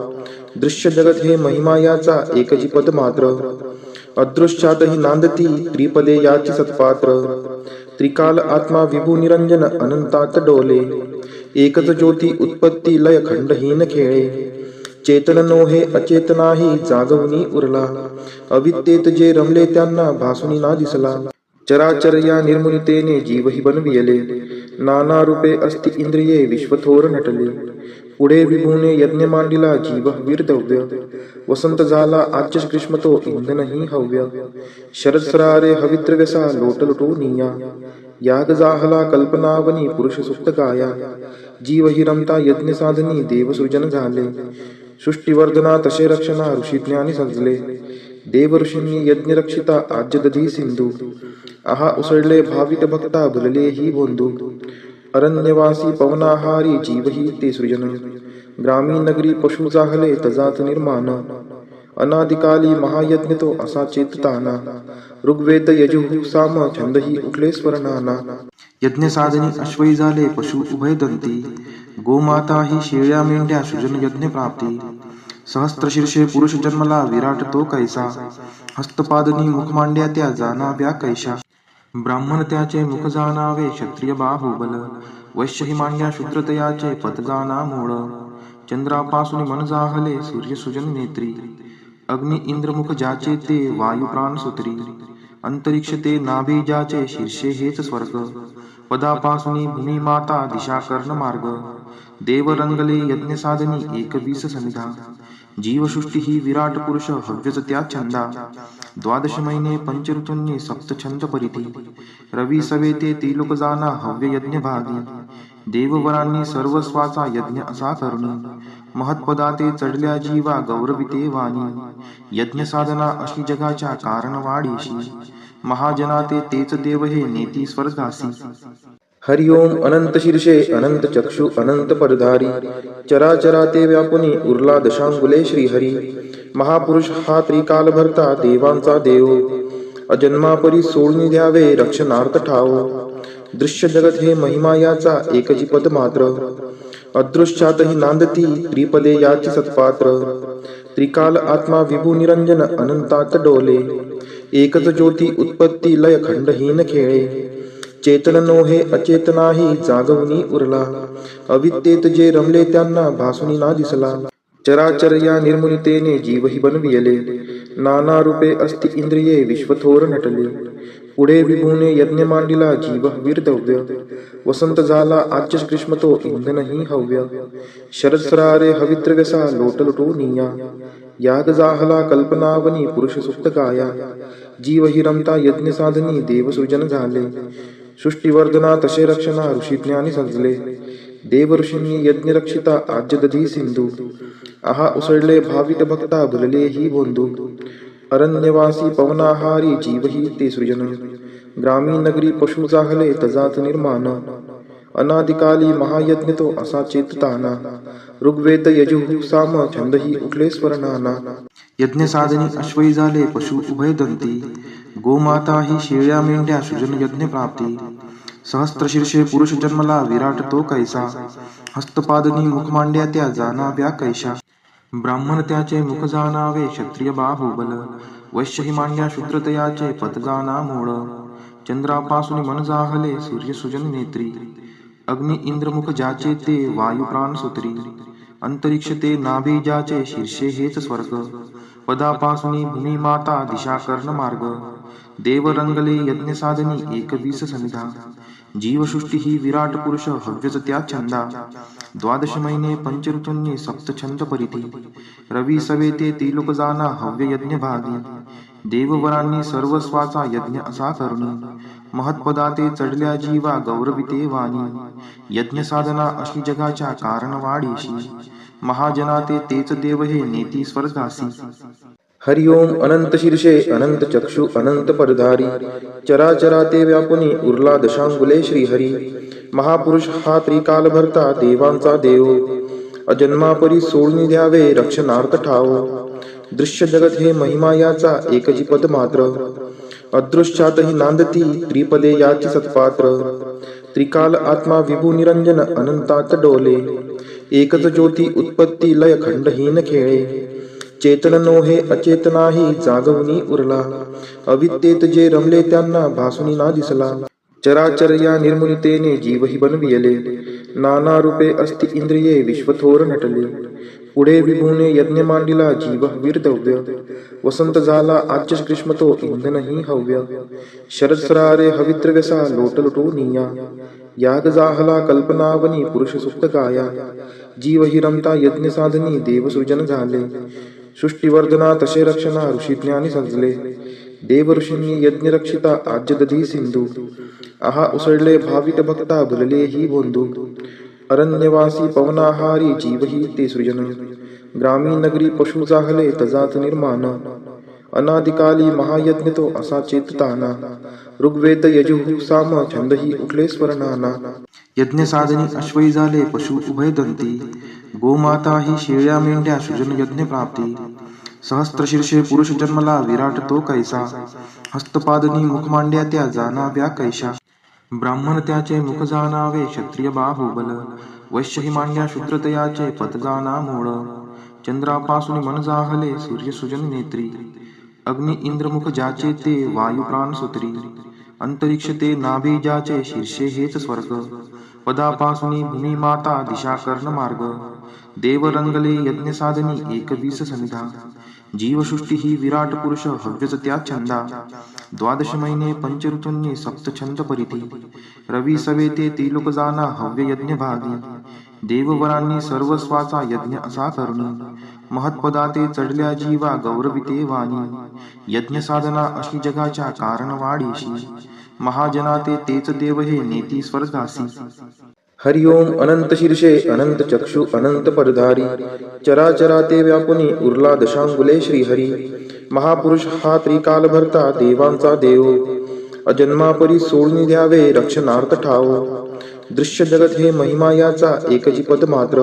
दृश्य जगत हे महिमा याचा एकची पद मात्र. अदृश्यातही नांदती त्रिपदे याची सत्पात्र. त्रिकाल आत्मा विभू निरंजन अनंतात डोले. एकच ज्योती उत्पत्ती लय खंडहीन खेळे. चेतन नोहे अचेतनाही जागवणी उरला. अविद्येत जे रमले त्यांना भासुनी ना दिसला. चराचर या निर्मुनितेने जीवही बनविले. नाना रूपे अस्ति इंद्रिये विश्वथोर नटले. पुढे विभूने यज्ञ मांडिला जीव वीरदव्य. वसंत झाला आच्य ग्रीष्म तो इंधनही हव्य. शरद सरारे हविद्रव्यसा लोटलुटू निया. याग जाहला कल्पनावनी पुरुष सुप्त गाया. जीव हि रमता यज्ञ साधनी देव सृजन झाले. सृष्टीवर्धना तसे रक्षणा ऋषी ज्ञानी सजले. देव ऋषींनी यज्ञ रक्षिता आज्य दधी सिंधू. आहा उसळले भावित भक्ता भुलले ही बोंधू. अरण्यवासी पवनाहारी जीव ही ते सृजन. ग्रामीण नगरी पशु जाहले तजात निर्माण. अनादिकाली महायज्ञ तो असा चेतताना. ऋग्वेद यजुः साम छंद ही उठले स्वरनाना. यज्ञ साधनी अश्वई झाले पशु उभय दंती. गोमाता ही शेळ्या मेंढ्या सृजन यज्ञ प्राप्ती. सहस्त्र शीर्षे पुरुष जन्मला विराट तो कैसा. हस्तपादनी मुख मांड्या त्या जाणाव्या कैशा. ब्राह्मण त्याचे मुख जाणावे क्षत्रिय बाहुबल. वैश्य ही मांड्या शूद्रतयाचे पद जाणा मूळ. चंद्रापासून मन जाहले सूर्य सृजन नेत्री. अग्नि इंद्र मुख ज्याचे ते वायू प्राण सूत्री. अंतरिक्ष ते नाभी ज्याचे शीर्षे हेच स्वर्ग. पदापासून भूमी माता दिशा कर्ण मार्ग. देव रंगले यज्ञ साधनी एकवीस समिधा. जीवसृष्टी ही विराट पुरुष हव्यच त्या छंदा. द्वादश महिने पंच ऋतूंनी सप्त छंद परिधी. रवी सवेते त्रिलोक जाना हव्य यज्ञ भागी. देववरांनी सर्वस्वाचा यज्ञ असा करुणी. महत्पदाते चढल्या जीवा गौरविते वाणी. यज्ञ साधना अशी जगाच्या कारण वाढीशी. महाजनाते तेच देव हे नेती स्वर्गासी. हरि ओम अनंत शीर्षे अनंत चक्षु अनंत पदधारी. चराचराते व्यापुनी उरला दशांगुले श्रीहरी. महापुरुष हा त्रिकाल भरता देवांचा देव. अजन्मापरी सोडून द्यावे रक्षणार्थ ठाव. दृश्य जगत हे महिमा याचा एकची पद मात्र. अदृश्यातही नांदती त्रिपदे याची सत्पात्र. त्रिकाल आत्मा विभू निरंजन अनंतात डोले. एकच ज्योती उत्पत्ती लय खंडहीन खेळे. चेतन नोहे अचेतनाही जागवणी उरला. अविद्येत जे रमले त्यांना भासुनी ना दिसला. चराचर या निर्मुनितेने जीवही बनविले. नाना रूपे अस्ति इंद्रिये विश्वथोर नटले. पुढे विभूने यज्ञ मांडिला जीव वीरदव्य. वसंत झाला आच्य ग्रीष्म तो इंधनही हव्य. शरद सरारे हविद्रव्यसा लोटलुटू निया. याग जाहला कल्पनावनी पुरुष सुप्त गाया. जीव हि रमता यज्ञ साधनी देव सृजन झाले. सृष्टीवर्धना तसे रक्षणा ऋषी ज्ञानी सजले. देवऋषींनी यज्ञरक्षिता आज्य दधी सिंधू. आहा उसळले भाविक भक्ता भुलले ही बोंधू. अरण्यवासी पवनाहारी जीवही ते सृजन. ग्रामीण नगरी पशु जाहले तजात निर्माण. अनादिकाली महायज्ञ तो असा चेतताना. ऋग्वेद यजुः साम छंदही उठले स्वरनाना. यज्ञ साधनी अश्वई झाले पशु उभयदंती. गोमाता ही शेळ्या मेंढ्या सृजन यज्ञ प्राप्ती. सहस्त्रशीर्षे पुरुष जन्मला विराट तो कैसा. हस्तपादनी मुख मांड्या त्या जाणाव्या कैशा. ब्राह्मण त्याचे मुख जाणावे क्षत्रिय बाहुबल. वैश्य ही मांड्या शूद्रतयाचे पद जाणा मूळ. चंद्रापासून मन जाहले सूर्य सुजन नेत्री. अग्नि इंद्रमुख ज्याचे ते वायू प्राण सुत्री. अंतरिक्ष ते नाभी ज्याचे शीर्षे हेच स्वर्ग. पदापासून भूमी माता दिशा कर्ण मार्ग. देव रंगले यज्ञ साधनी एकवीस समिधा. जीवसृष्टी ही विराट पुरुष हव्यच त्या छंदा. द्वादश महिने पंचऋतूंनी सप्त छंद परिधी. रवी सवेते तिलोक जाना हव्य यज्ञ भागी. देववरांनी सर्वस्वाचा यज्ञ असा करुणी. महत्पदाते चढल्या जीवा गौरविते वाणी. यज्ञ साधना अशी जगाच्या कारण वाढीशी. महाजनाते तेच देव हे नेती स्वर्गासी. हरिओम अनंत शीर्षे अनंत चक्षु अनंत परधारी. चराचरा ते व्यापुनी उरला दशांगुले श्रीहरी. महापुरुष हा त्रिकाल भरता देवांचा देव. अजन्मापरी सोडून द्यावे रक्षणार्थ ठाव. दृश्य जगत हे महिमा याचा एकची पद मात्र. अदृश्यातही नांदती त्रिपदे याची सत्पात्र. त्रिकाल आत्मा विभू निरंजन अनंतात डोले. एकच ज्योती उत्पत्ती लय खंडहीन खेळे. चेतन नोहे अचेतनाही जागवणी उरला. अविद्येत जे रमले त्यांना भासुनी ना दिसला. चराचर या निर्मुनितेने जीवही बनविले. नाना रूपे अस्ति इंद्रिये विश्वथोर नटले. पुढे विभूने यज्ञ मांडिला जीव वीरदव्य. वसंत झाला आज्य ग्रीष्म तो इंधनही हव्य. शरद सरारे हविद्रव्यसा लोटलुटोनिया. याग जाहला कल्पनावनी पुरुष सुप्त गाया. जीव हि रमता यज्ञ साधनी देव सृजन झाले. सृष्टिवर्धना तसे रक्षणा ऋषी ज्ञानी सजले. देव ऋषींनी यज्ञ रक्षिता आज्य दधी सिंधू. आहा उसळले भाविक भक्ता भुलले ही बोंधू. अरण्यवासी पवनाहारी जीवही ते सृजन. ग्रामीण नगरी पशु जाहले तजात निर्माण. अनादिकाली महायज्ञ तो असा चेतताना. ऋग्वेद यजुः साम छंदही उठले स्वरनाना. यज्ञ साधनी अश्वई झाले पशु उभयदंती. गोमाता ही शेळ्या मेंढ्या सृजन यज्ञ प्राप्ती. सहस्त्रशीर्षे पुरुष जन्मला विराट तो कैसा. हस्तपादनी मुख मांड्या त्या जाणाव्या कैशा. ब्राह्मण त्याचे मुख जाणावे क्षत्रिय बाहुबल. वैश्य ही मांड्या शूद्रतयाचे पद जाणा मूळ. चंद्रापासून मन जाहले सूर्य सुजन नेत्री. अग्नि इंद्रमुख ज्याचे ते वायू प्राण सुत्री. अंतरिक्ष ते नाभी ज्याचे शीर्षे हेच स्वर्ग. पदापासून भूमी माता दिशा कर्ण मार्ग. देव रंगले यज्ञ साधनी एकवीस समिधा. जीवसृष्टी ही विराट पुरुष हव्यच त्या छंदा. द्वादश महिने पंचऋतूंनी सप्त छंद परिधी. रवी सवेते तिलोक जाना हव्य यज्ञ भागी. देववरांनी सर्वस्वाचा यज्ञ असा करुणी. महत्पदाते चढल्या जीवा गौरविते वाणी. यज्ञ साधना अशी जगाच्या कारण वाढीशी. महाजनाते तेच देव हे नेती स्वर्गासी. हरिओम अनंत शीर्षे अनंत चक्षु अनंत परधारी. चराचरा ते व्यापुनी उरला दशांगुले श्रीहरी. महापुरुष हा त्रिकाल भरता देवांचा देव. अजन्मापरी सोडून द्यावे रक्षणार्थ ठाव. दृश्य जगत हे महिमा याचा एकची पद मात्र.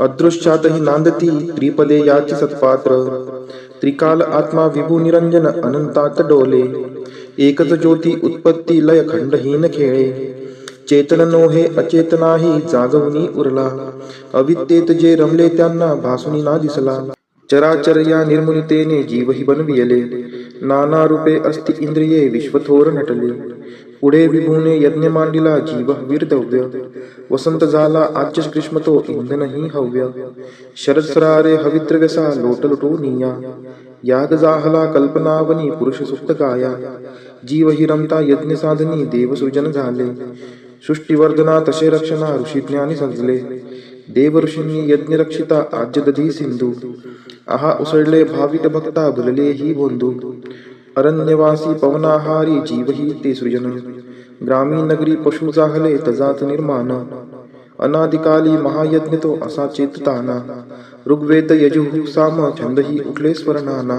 अदृश्यातही नांदती त्रिपदे याची सत्पात्र. त्रिकाल आत्मा विभू निरंजन अनंतात डोले. एकच ज्योती उत्पत्ती लय खंडहीन खेळे. चेतन नोहे अचेतनाही जागवणी उरला. अविद्येत जे रमले त्यांना भासुनी ना दिसला. चराचर या निर्मुनितेने जीवही बनविले. नाना रूपे अस्ति इंद्रिये विश्वथोर नटले. पुढे विभूने यज्ञ मांडिला जीव वीरदव्य. वसंत झाला आज्य ग्रीष्म तो इंधनही हव्य. शरद सरारे हविद्रव्यसा लोटलुटोनिया. याग जाहला कल्पनावनी पुरुष सुप्त गाया. जीव हि रमता यज्ञ साधनी देव सृजन झाले. सृष्टिवर्धना तसे रक्षणा ऋषी ज्ञानी सजले. देव ऋषींनी यज्ञ रक्षिता आज्य दधी सिंधू. आहा उसळले भाविक भक्ता भुलले ही बोंधू. अरण्यवासी पवनाहारी जीवही ते सृजन. ग्रामीण नगरी पशु जाहले तजात निर्माण. अनादिकाली महायज्ञ तो असा चेतताना ऋग्वेद यजुः साम छंदही उठले स्वरनाना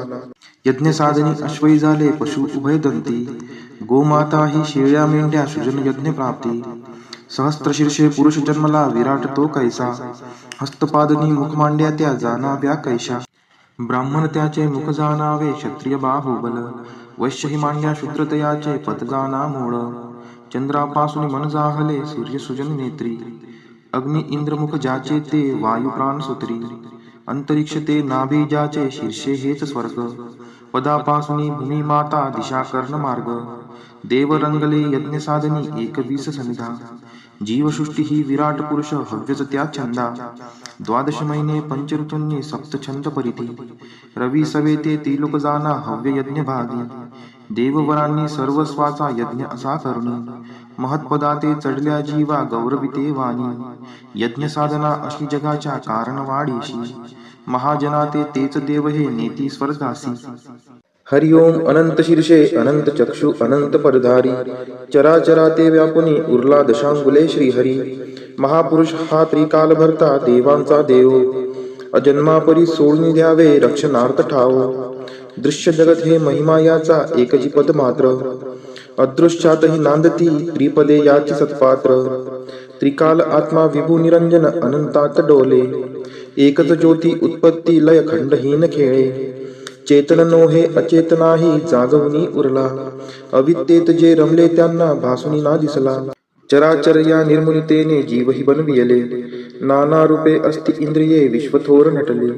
यज्ञ साधनी अश्वई झाले पशु उभयदंती गोमाता ही शेळ्या मेंढ्या सृजन यज्ञ प्राप्ती सहस्त्रशीर्षे पुरुष जन्मला विराट तो कैसा हस्तपादनी मुख मांड्या त्या जाणाव्या कैशा ब्राह्मण त्याचे मुख जाणावे क्षत्रिय बाहुबल वैश्य ही मांड्या शूद्रतयाचे पद जाणा मूळ चंद्रापासून मन जाहले सूर्य सुजन नेत्री अग्नि इंद्रमुख ज्याचे ते वायू प्राण सूत्री अंतरिक्ष ते नाभी ज्याचे शीर्षे हेच स्वर्ग पदापासून भूमी माता दिशा कर्ण मार्ग देव रंगले यज्ञ साधनी 21 सनिधा जीवसृष्टी ही विराट पुरुष हव्यच त्या छंदा द्वादश महिने पंचऋतूंनी सप्त छंद परिधी रवी सवेते त्रिलोक जाना हव्य यज्ञ भागी देववरांनी सर्वस्वाचा यज्ञ असा करुणी महत्पदाते चढल्या जीवा गौरविते वाणी यज्ञ साधना अशी जगाच्या कारण वाढीशी महाजनाते तेच देव हे नेती स्वर्गासी हरिओम अनंत शीर्षे अनंत चक्षु अनंत परधारी चराचराते व्यापुनी उरला दशांगुले श्रीहरी महापुरुष हा त्रिकाल भरता देवांचा देव अजन्मापरी सोडून द्यावे रक्षणार्थ ठाव दृश्य जगत हे महिमा याचा एकची पद मात्र अदृश्यातही नांदती त्रिपदे याची सत्पात्र त्रिकाल आत्मा विभू निरंजन अनंतात डोले एकच ज्योती उत्पत्ती लय खंडहीन खेळे चेतन नोहे अचेतनाही जागवणी उरला अविद्येत जे रमले त्यांना भासुनी ना दिसला चराचर या निर्मुनितेने जीवही बनविले नाना रूपे अस्ति इंद्रिये विश्वथोर नटले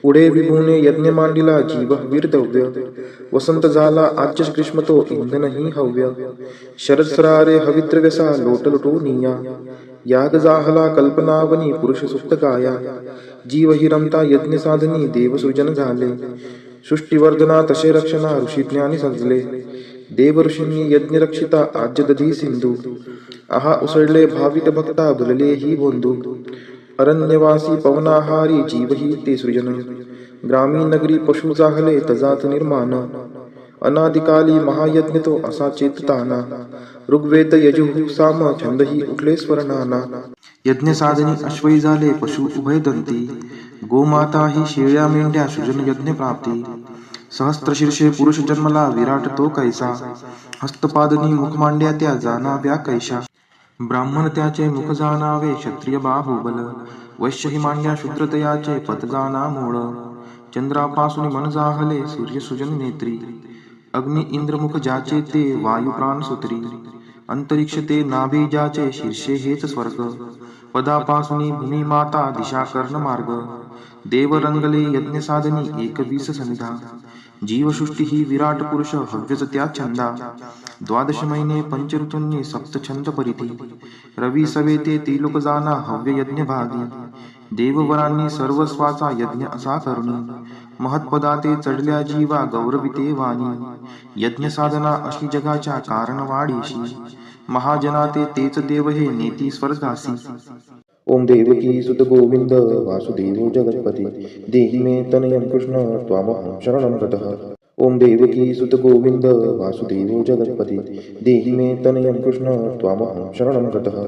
पुढे विभूने यज्ञ मांडिला जीव वीरदव्य वसंत झाला आच्य ग्रीष्म तो इंधनही हव्य शरद सरारे हवित्रव्यसा लोटलुटो निया याग जाहला कल्पनावनी पुरुष सुप्त गाया जीव हि रमता यज्ञ साधनी देवसृजन झाले सृष्टीवर्धना तसे रक्षणा ऋषीज्ञानी सजले देव ऋषींनी यज्ञ रक्षिता आज्य दधी सिंधू आहा उसळले भावित भक्ता भुलले ही बोंधू अरण्यवासी पवनाहारी जीव ही ते सृजन ग्रामीण नगरी पशु जाहले तजात निर्माण अनादिकाली महायज्ञ तो असा चेतताना ऋग्वेद यजुः साम छंदही उठले स्वरनाना यज्ञ साधनी अश्वई झाले पशु उभयदंती गोमाता ही शेळ्या मेंढ्या सृजन यज्ञ प्राप्ती सहस्त्रशीर्षे पुरुष जन्मला विराट तो कैसा हस्तपादनी मुख मांड्या त्या जाणाव्या कैशा ब्राह्मण त्याचे मुख जाणावे क्षत्रिय बाहुबल वैश्य ही मांड्या शूद्रतयाचे पद जाणा मूळ चंद्रापासून मन जाहले सूर्य सुजन नेत्री अग्नि इंद्रमुख ज्याचे ते वायू प्राण सूत्री अंतरिक्ष ते नाभी ज्याचे शीर्षे हेच स्वर्ग पदापासून भूमी माता दिशा कर्ण मार्ग देव रंगले यज्ञ साधनी 21 सनिधा जीवसृष्टी ही विराट पुरुष हव्यच त्या छंदा द्वादश महिने पंचऋतूंनी सप्त छंद परिधी रवी सवेते त्रिलोक जाना हव्य यज्ञ भागी देववरांनी सर्वस्वाचा यज्ञ असा करुणी महत्पदाते चढल्या जीवा गौरविते वाणी यज्ञ साधना अशी जगाच्या कारण वाढीशी महाजनाते तेच देव हे नेती स्वर्गासी ओम देवकी सुत गोविंद वासुदेव जगत्पती देहि मे तनयं कृष्ण त्वामहं शरणं गतः ओम देवकी सुत गोविंद वासुदेव जगत्पती देहि मे तनयं कृष्ण त्वामहं शरणं गतः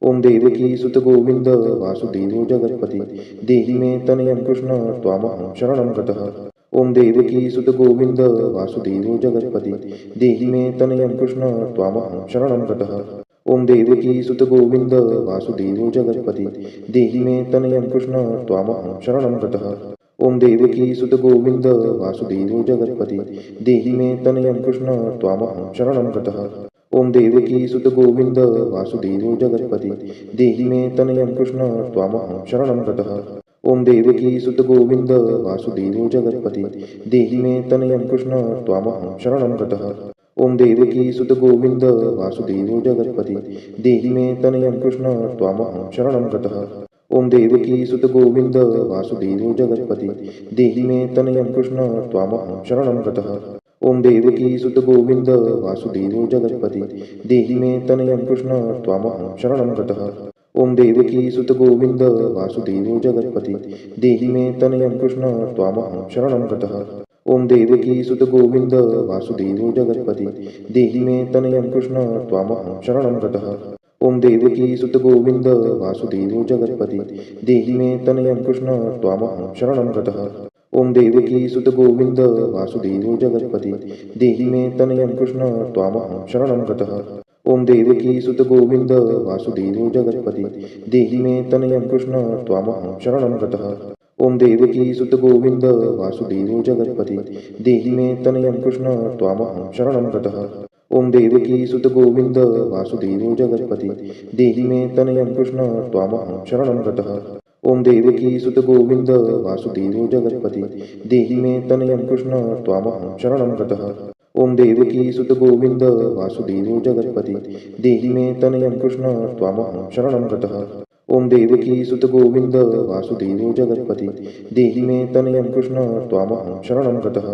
ओम देवकी सुत गोविंद वासुदेव जगत्पती देहि मे तनयं कृष्ण त्वामहं शरणं गतः ओम देवकी सुत गोविंद वासुदेव जगत्पती देहि मे तनयं कृष्ण त्वामहं शरणं गतः ओम देवकी सुत गोविंद वासुदेव जगत्पती देहि मे तनयं कृष्ण त्वामहं शरणं गतः ओम देवकी सुत गोविंद वासुदेव जगत्पती देहि मे तनयं कृष्ण त्वामहं शरणं गतः ओम देवकी सुत गोविंद वासुदेव जगत्पती देहि मे तनयं कृष्ण त्वामहं शरणं गतः ओम देवकी सुत गोविंद वासुदेव जगत्पती देहि मे तनयं कृष्ण त्वामहं शरणं गतः ओम देवकी सुत गोविंद वासुदेव जगत्पती देहि मे तनयं कृष्ण त्वामहं शरणं गतः ओम देवकी सुत गोविंद वासुदेव जगत्पती देहि मे तनयं कृष्ण त्वामहं शरणं गतः ओम देवकी सुत गोविंद वासुदेव जगत्पती देहि मे तनयं कृष्ण त्वामहं शरणं गतः ओम देवकी सुत गोविंद वासुदेव जगत्पती देहि मे तनयं कृष्ण त्वामहं शरणं गतः ओम देवकी सुत गोविंद वासुदेव जगत्पती देहि मे तनयं कृष्ण त्वामहं शरणं गतः ओम देवकी सुत गोविंद वासुदेवो जगत्पति देहि मे तनयं कृष्ण त्वामहं शरणं गतः। ओम देवकी सुत गोविंद वासुदेवो जगत्पति देहि मे तनयं कृष्ण त्वामहं शरणं गतः। ओम देवकी सुत गोविंद वासुदेवो जगत्पति देहि मे तनयं कृष्ण त्वामहं शरणं गतः। ओम देवकी सुत गोविंद वासुदेवो जगत्पति देहि मे तनयं कृष्ण त्वामहं शरणं गतः। ओम देवकी सुत गोविंद वासुदेवो जगत्पति देहि मे तनयं कृष्ण त्वामहं शरणं गतः। ओम देवकी सुत गोविंद वासुदेवो जगत्पति देहि मे तनयं कृष्ण त्वामहं शरणं गतः। ओम देवकी सुत गोविंद वासुदेवो जगत्पति देहि मे तनयं कृष्ण त्वामहं शरणं गतः। ओम देवकी सुत गोविंद वासुदेवो जगत्पति देहि मे तनयं कृष्ण त्वामहं शरणं गतः।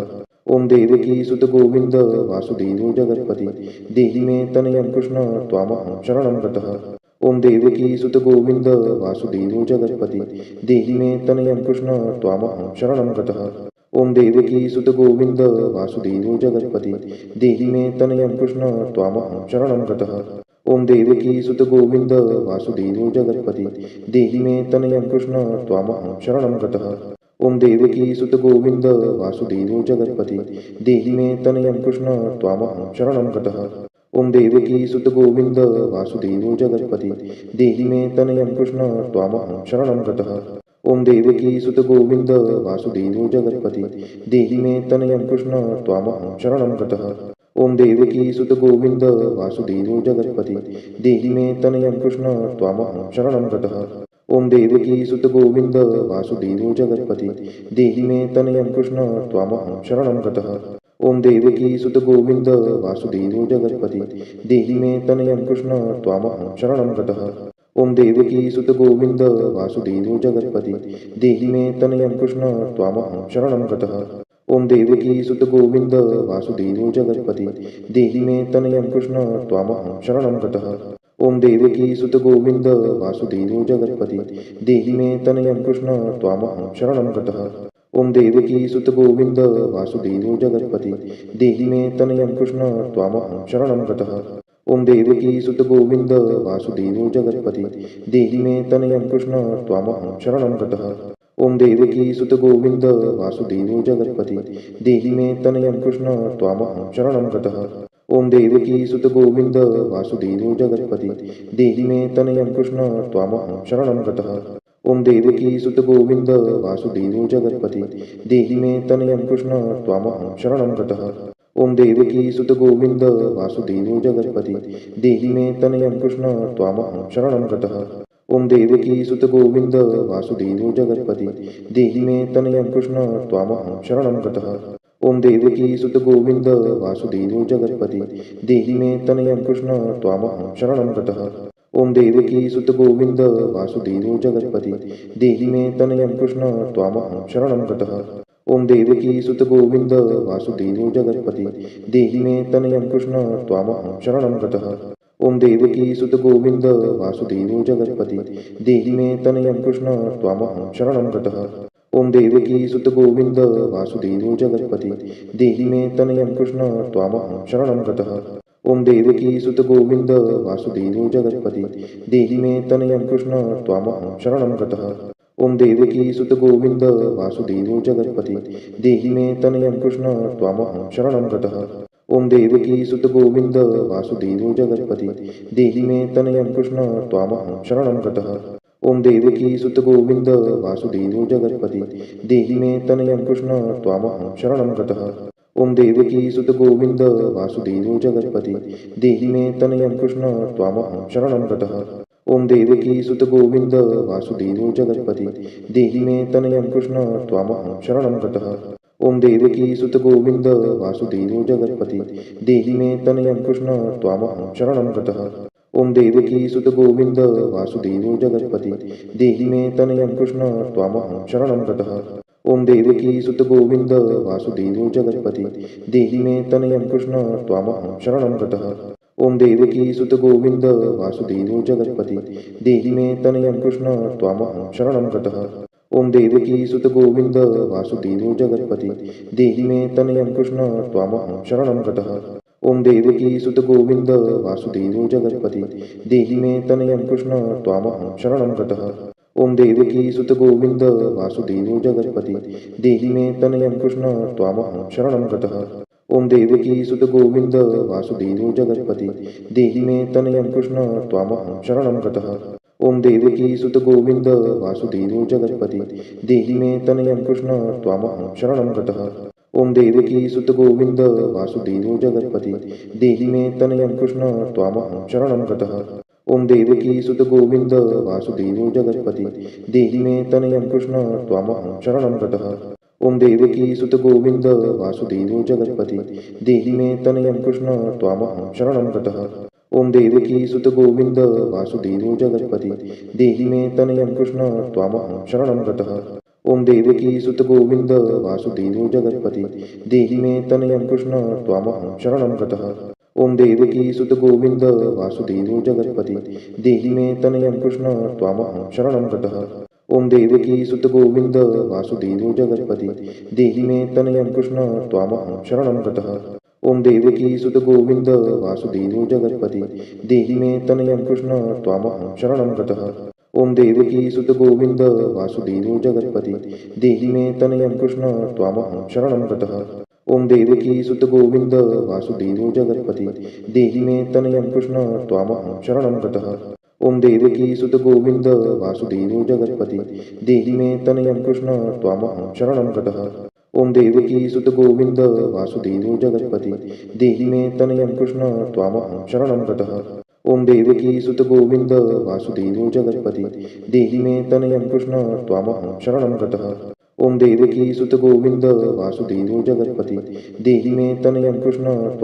ओम देवकी सुत गोविंद वासुदेवो जगत्पति देहि मे तनयं कृष्ण त्वामहं शरणं गतः। ओम देवकी सुत गोविंद वासुदेवो जगत्पति देहि मे तनयं कृष्ण त्वामहं शरणं गतः। ओम देवकी सुत गोविंद वासुदेवो जगत्पति देहि मे तनयं कृष्ण त्वामहं शरणं गतः। ओम देवकी सुत गोविंद वासुदेवो जगत्पति देहि मे तनयं कृष्ण त्वामहं शरणं गतः। ओम देवकी सुत गोविंद वासुदेवो जगत्पति देहि मे तनयं कृष्ण त्वामहं शरणं गतः। ओम देवकी सुत गोविंद वासुदेवो जगत्पति देहि मे तनयं कृष्ण त्वामहं शरणं गतः। ओम देवकी सुत गोविंद वासुदेवो जगत्पति देहि मे तनयं कृष्ण त्वामहं शरणं गतः। ओम देवकी सुत गोविंद वासुदेवो जगत्पति देहि मे तनयं कृष्ण त्वामहं शरणं गतः। ओम देवकी सुत गोविंद वासुदेवो जगत्पति देहि मे तनयं कृष्ण त्वामहं शरणं गतः। ओम देवकी सुत गोविंद वासुदेवो जगत्पति देहि मे तनयं कृष्ण त्वामहं शरणं गतः। ओम देवकी सुत गोविंद वासुदेवो जगत्पति देहि मे तनयं कृष्ण त्वामहं शरणं गतः। ओम देवकी सुत गोविंद वासुदेवो जगत्पति देहि मे तनयं कृष्ण त्वामहं शरणं गतः। ओम देवकी सुत गोविंद वासुदेवो जगत्पति देहि मे तनयं कृष्ण त्वामहं शरणं गतः। ओम देवकी सुत गोविंद वासुदेवो जगत्पति देहि मे तनयं कृष्ण त्वामहं शरणं गतः। ओम देवकी सुत गोविंद वासुदेवो जगत्पति देहि मे तनयं कृष्ण त्वामहं शरणं गतः। ओम देवकी सुत गोविंद वासुदेवो जगत्पति देहि मे तनयं कृष्ण त्वामहं शरणं गतः। ओम देवकी सुत गोविंद वासुदेवो जगत्पति देहि मे तनयं कृष्ण त्वामहं शरणं गतः। ओम देवकी सुत गोविंद वासुदेवो जगत्पति देहि मे तनयं कृष्ण त्वामहं शरणं गतः। ओम देवकी सुत गोविंद वासुदेवो जगत्पति देहि मे तनयं कृष्ण त्वामहं शरणं गतः। ओम देवकी सुत गोविंद वासुदेवो जगत्पति देहि मे तनयं कृष्ण त्वामहं शरणं गतः। ओम देवकी सुत गोविंद वासुदेवो जगत्पति देहि मे तनयं कृष्ण त्वामहं शरणं गतः। ओम देवकी सुत गोविंद वासुदेवो जगत्पति देहि मे तनयं कृष्ण त्वामहं शरणं गतः। ओम देवकी सुत गोविंद वासुदेवो जगत्पति देहि मे तनयं कृष्ण त्वामहं शरणं गतः। ओम देवकी सुत गोविंद वासुदेवो जगत्पति देहि मे तनयं कृष्ण त्वामहं शरणं गतः। ओम देवकी सुत गोविंद वासुदेवो जगत्पति देहि मे तनयं कृष्ण त्वामहं शरणं गतः। ओम देवकी सुत गोविंद वासुदेवो जगत्पति देहि मे तनयं कृष्ण त्वामहं शरणं गतः। ओम देवकी सुत गोविंद वासुदेवो जगत्पति देहि मे तनयं कृष्ण त्वामहं शरणं गतः। ओम देवकी सुत गोविंद वासुदेवो जगत्पति देहि मे तनयं कृष्ण त्वामहं शरणं गतः। ओम देवकी सुत गोविंद वासुदेवो जगत्पति देहि मे तनयं कृष्ण त्वामहं शरणं गतः। ओम देवकी सुत गोविंद वासुदेवो जगत्पति देहि मे तनयं कृष्ण त्वामहं शरणं गतः। ओम देवकी सुत गोविंद वासुदेवो जगत्पति देहि मे तनयं कृष्ण त्वामहं शरणं गतः। ओम देवकी सुत गोविंद वासुदेवो जगत्पति देहि मे तनयं कृष्ण त्वामहं शरणं गतः। ओम देवकी सुत गोविंद वासुदेवो जगत्पति देहि मे तनयं कृष्ण त्वामहं शरणं गतः। ओम देवकी सुत गोविंद वासुदेवो जगत्पति देहि मे तनयं कृष्ण त्वामहं शरणं गतः। ओम देवकी सुत गोविंद वासुदेवो जगत्पति देहि मे तनयं कृष्ण त्वामहं शरणं गतः। ओम देवकी सुत गोविंद वासुदेवो जगत्पति देहि मे तनयं कृष्ण त्वामहं शरणं गतः। ओम देवकी सुत गोविंद वासुदेवो जगत्पति देहि मे तनयं कृष्ण त्वामहं शरणं गतः। ओम देवकी सुत गोविंद वासुदेवो जगत्पति देहि मे तनयं कृष्ण त्वामहं शरणं गतः। ओम देवकी सुत गोविंद वासुदेवो जगत्पति देहि मे तनयं कृष्ण त्वामहं शरणं गतः। ओम देवकी सुत गोविंद वासुदेवो जगत्पति देहि मे तनयं कृष्ण त्वामहं शरणं गतः। ओम देवकी सुत गोविंद वासुदेवो जगत्पति देहि मे तनयं कृष्ण त्वामहं शरणं गतः। ओम देवकी सुत गोविंद वासुदेवो जगत्पति देहि मे तनयं कृष्ण त्वामहं शरणं गतः। ओम देवकी सुत गोविंद वासुदेवो जगत्पति देहि मे तनयं कृष्ण त्वामहं शरणं गतः। ओम देवकी सुत गोविंद वासुदेवो जगत्पति देहि मे तनयं कृष्ण त्वामहं शरणं गतः। ओम देवकी सुत गोविंद वासुदेवो जगत्पति देहि मे तनयं कृष्ण त्वामहं शरणं गतः। ओम देवकी सुत गोविंद वासुदेवो जगत्पति देहि मे तनयं कृष्ण त्वामहं शरणं गतः। ओम देवकी सुत गोविंद वासुदेवो जगत्पति देहि मे तनयं कृष्ण त्वामहं शरणं गतः। ओम देवकी सुत गोविंद वासुदेवो जगत्पति देहि मे तनयं कृष्ण त्वामहं शरणं गतः। ओम देवकी सुत गोविंद वासुदेवो जगत्पति देहि मे तनयं कृष्ण त्वामहं शरणं गतः। ओम देवकी सुत गोविंद वासुदेवो जगत्पति देहि मे तनयं कृष्ण त्वामहं शरणं गतः। ओम देवकी सुत गोविंद वासुदेवो जगत्पति देहि मे तनयं कृष्ण त्वामहं शरणं गतः। ओम देवकी सुत गोविंद वासुदेवो जगत्पति देहि मे तनयं कृष्ण त्वामहं शरणं गतः। ओम देवकी सुत गोविंद वासुदेवो जगत्पति देहि मे तनयं कृष्ण त्वामहं शरणं गतः। ओम देवकी सुत गोविंद वासुदेवो जगत्पति देहि मे तनयं कृष्ण त्वामहं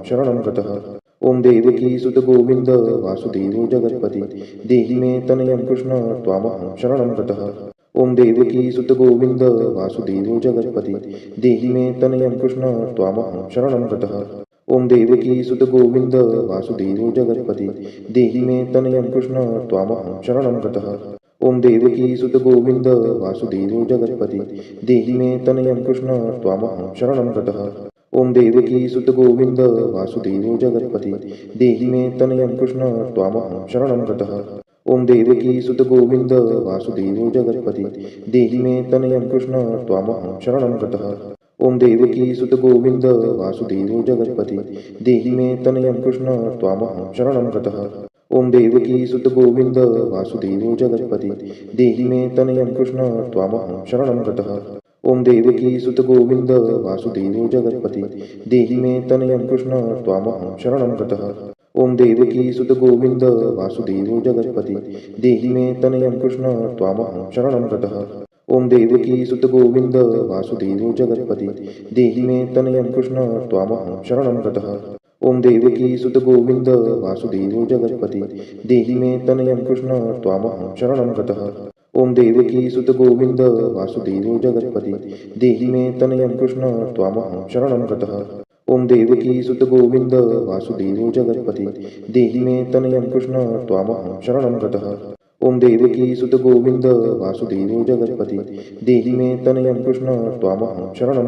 शरणं गतः। ओम देवकी सुत गोविंद वासुदेवो जगत्पति देहि मे तनयं कृष्ण त्वामहं शरणं गतः। ओम देवकी सुत गोविंद वासुदेवो जगत्पति देहि मे तनयं कृष्ण त्वामहं शरणं गतः। ओम देवकी सुत गोविंद वासुदेवो जगत्पति देहि मे तनयं कृष्ण त्वामहं शरणं गतः। ओम देवकी सुत गोविंद वासुदेवो जगत्पति देहि मे तनयं कृष्ण त्वामहं शरणं गतः। ओम देवकी सुत गोविंद वासुदेवो जगत्पति देहि मे तनयं कृष्ण त्वामहं शरणं गतः। ओम देवकी सुत गोविंद वासुदेवो जगत्पति देहि मे तनयं कृष्ण त्वामहं शरणं गतः। ओम देवकी सुत गोविंद वासुदेवो जगत्पति देहि मे तनयं कृष्ण त्वामहं शरणं गतः। ओम देवकी सुत गोविंद वासुदेवो जगत्पति देहि मे तनयं कृष्ण त्वामहं शरणं गतः। ओम देवकी सुत गोविंद वासुदेवो जगत्पति देहि मे तनयं कृष्ण त्वामहं शरणं गतः। ओम देवकी सुत गोविंद वासुदेवो जगत्पति देहि मे तनयं कृष्ण त्वामहं शरणं गतः। ओम देवकी सुत गोविंद वासुदेवो जगत्पति देहि मे तनयं कृष्ण त्वामहं शरणं गतः। ओम देवकी सुत गोविंद वासुदेवो जगत्पति देहि मे तनयं कृष्ण त्वामहं शरणं गतः। ओम देवकी सुत गोविंद वासुदेवो जगत्पति देहि मे तनयं कृष्ण त्वामहं शरणं गतः। ओम देवकी सुत गोविंद वासुदेवो जगत्पति देहि मे तनयं कृष्ण त्वामहं शरणं गतः। ओम देवकी सुत गोविंद वासुदेवो जगत्पति देहि मे तनयं कृष्ण त्वामहं शरणं गतः। ओम देवकी सुत गोविंद वासुदेवो जगत्पति देहि मे तनयं कृष्ण त्वामहं शरणं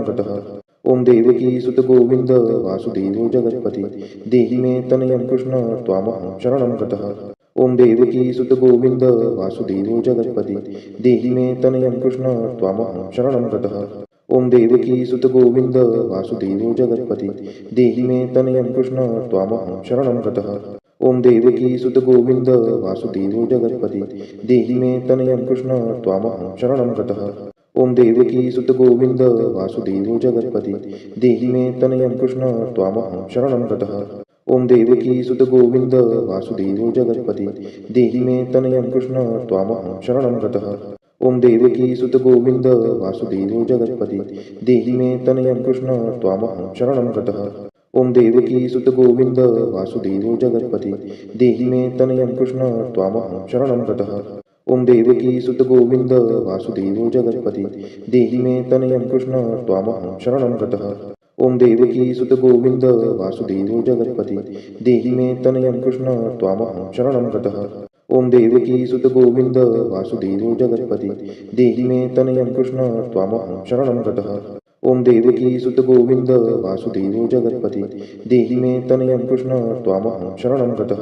गतः। ओम देवकी सुत गोविंद वासुदेवो जगत्पति देहि मे तनयं कृष्ण त्वामहं शरणं गतः। ओम देवकी सुत गोविंद वासुदेवो जगत्पति देहि मे तनयं कृष्ण त्वामहं शरणं गतः। ओम देवकी सुत गोविंद वासुदेवो जगत्पति देहि मे तनयं कृष्ण त्वामहं शरणं गतः। ओम देवकी सुत गोविंद वासुदेवो जगत्पति देहि मे तनयं कृष्ण त्वामहं शरणं गतः। ओम देवकी सुत गोविंद वासुदेवो जगत्पति देहि मे तनयं कृष्ण त्वामहं शरणं गतः। ओम देवकी सुत गोविंद वासुदेवो जगत्पति देहि मे तनयं कृष्ण त्वामहं शरणं गतः। ओम देवकी सुत गोविंद वासुदेवो जगत्पति देहि मे तनयं कृष्ण त्वामहं शरणं गतः। ओम देवकी सुत गोविंद वासुदेवो जगत्पति देहि मे तनयं कृष्ण त्वामहं शरणं गतः। ओम देवकी सुत गोविंद वासुदेवो जगत्पति देहि मे तनयं कृष्ण त्वामहं शरणं गतः। ओम देवकी सुत गोविंद वासुदेवो जगत्पति देहि मे तनयं कृष्ण त्वामहं शरणं गतः। ओम देवकी सुत गोविंद वासुदेवो जगत्पति देहि मे तनयं कृष्ण त्वामहं शरणं गतः।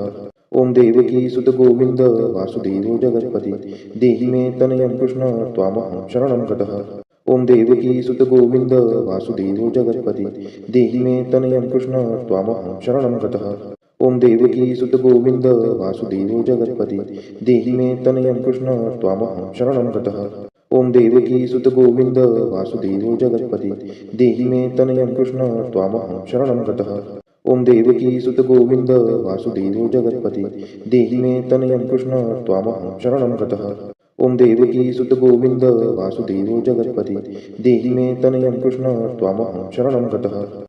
ओम देवकी सुत गोविंद वासुदेवो जगत्पति देहि मे तनयं कृष्ण त्वामहं शरणं गतः। ओम देवकी सुत गोविंद वासुदेवो जगत्पति देहि मे तनयं कृष्ण त्वामहं शरणं गतः। ओम देवकी सुत गोविंद वासुदेवो जगत्पति देहि मे तनयं कृष्ण त्वामहं शरणं गतः। ओम देवकी सुत गोविंद वासुदेवो जगत्पति देहि मे तनयं कृष्ण त्वामहं शरणं गतः। ओम देवकी सुत गोविंद वासुदेवो जगत्पति देहि मे तनयं कृष्ण त्वामहं शरणं गतः। ओम देवकी सुत गोविंद वासुदेवो जगत्पति देहि मे तनयं कृष्ण त्वामहं शरणं गतः।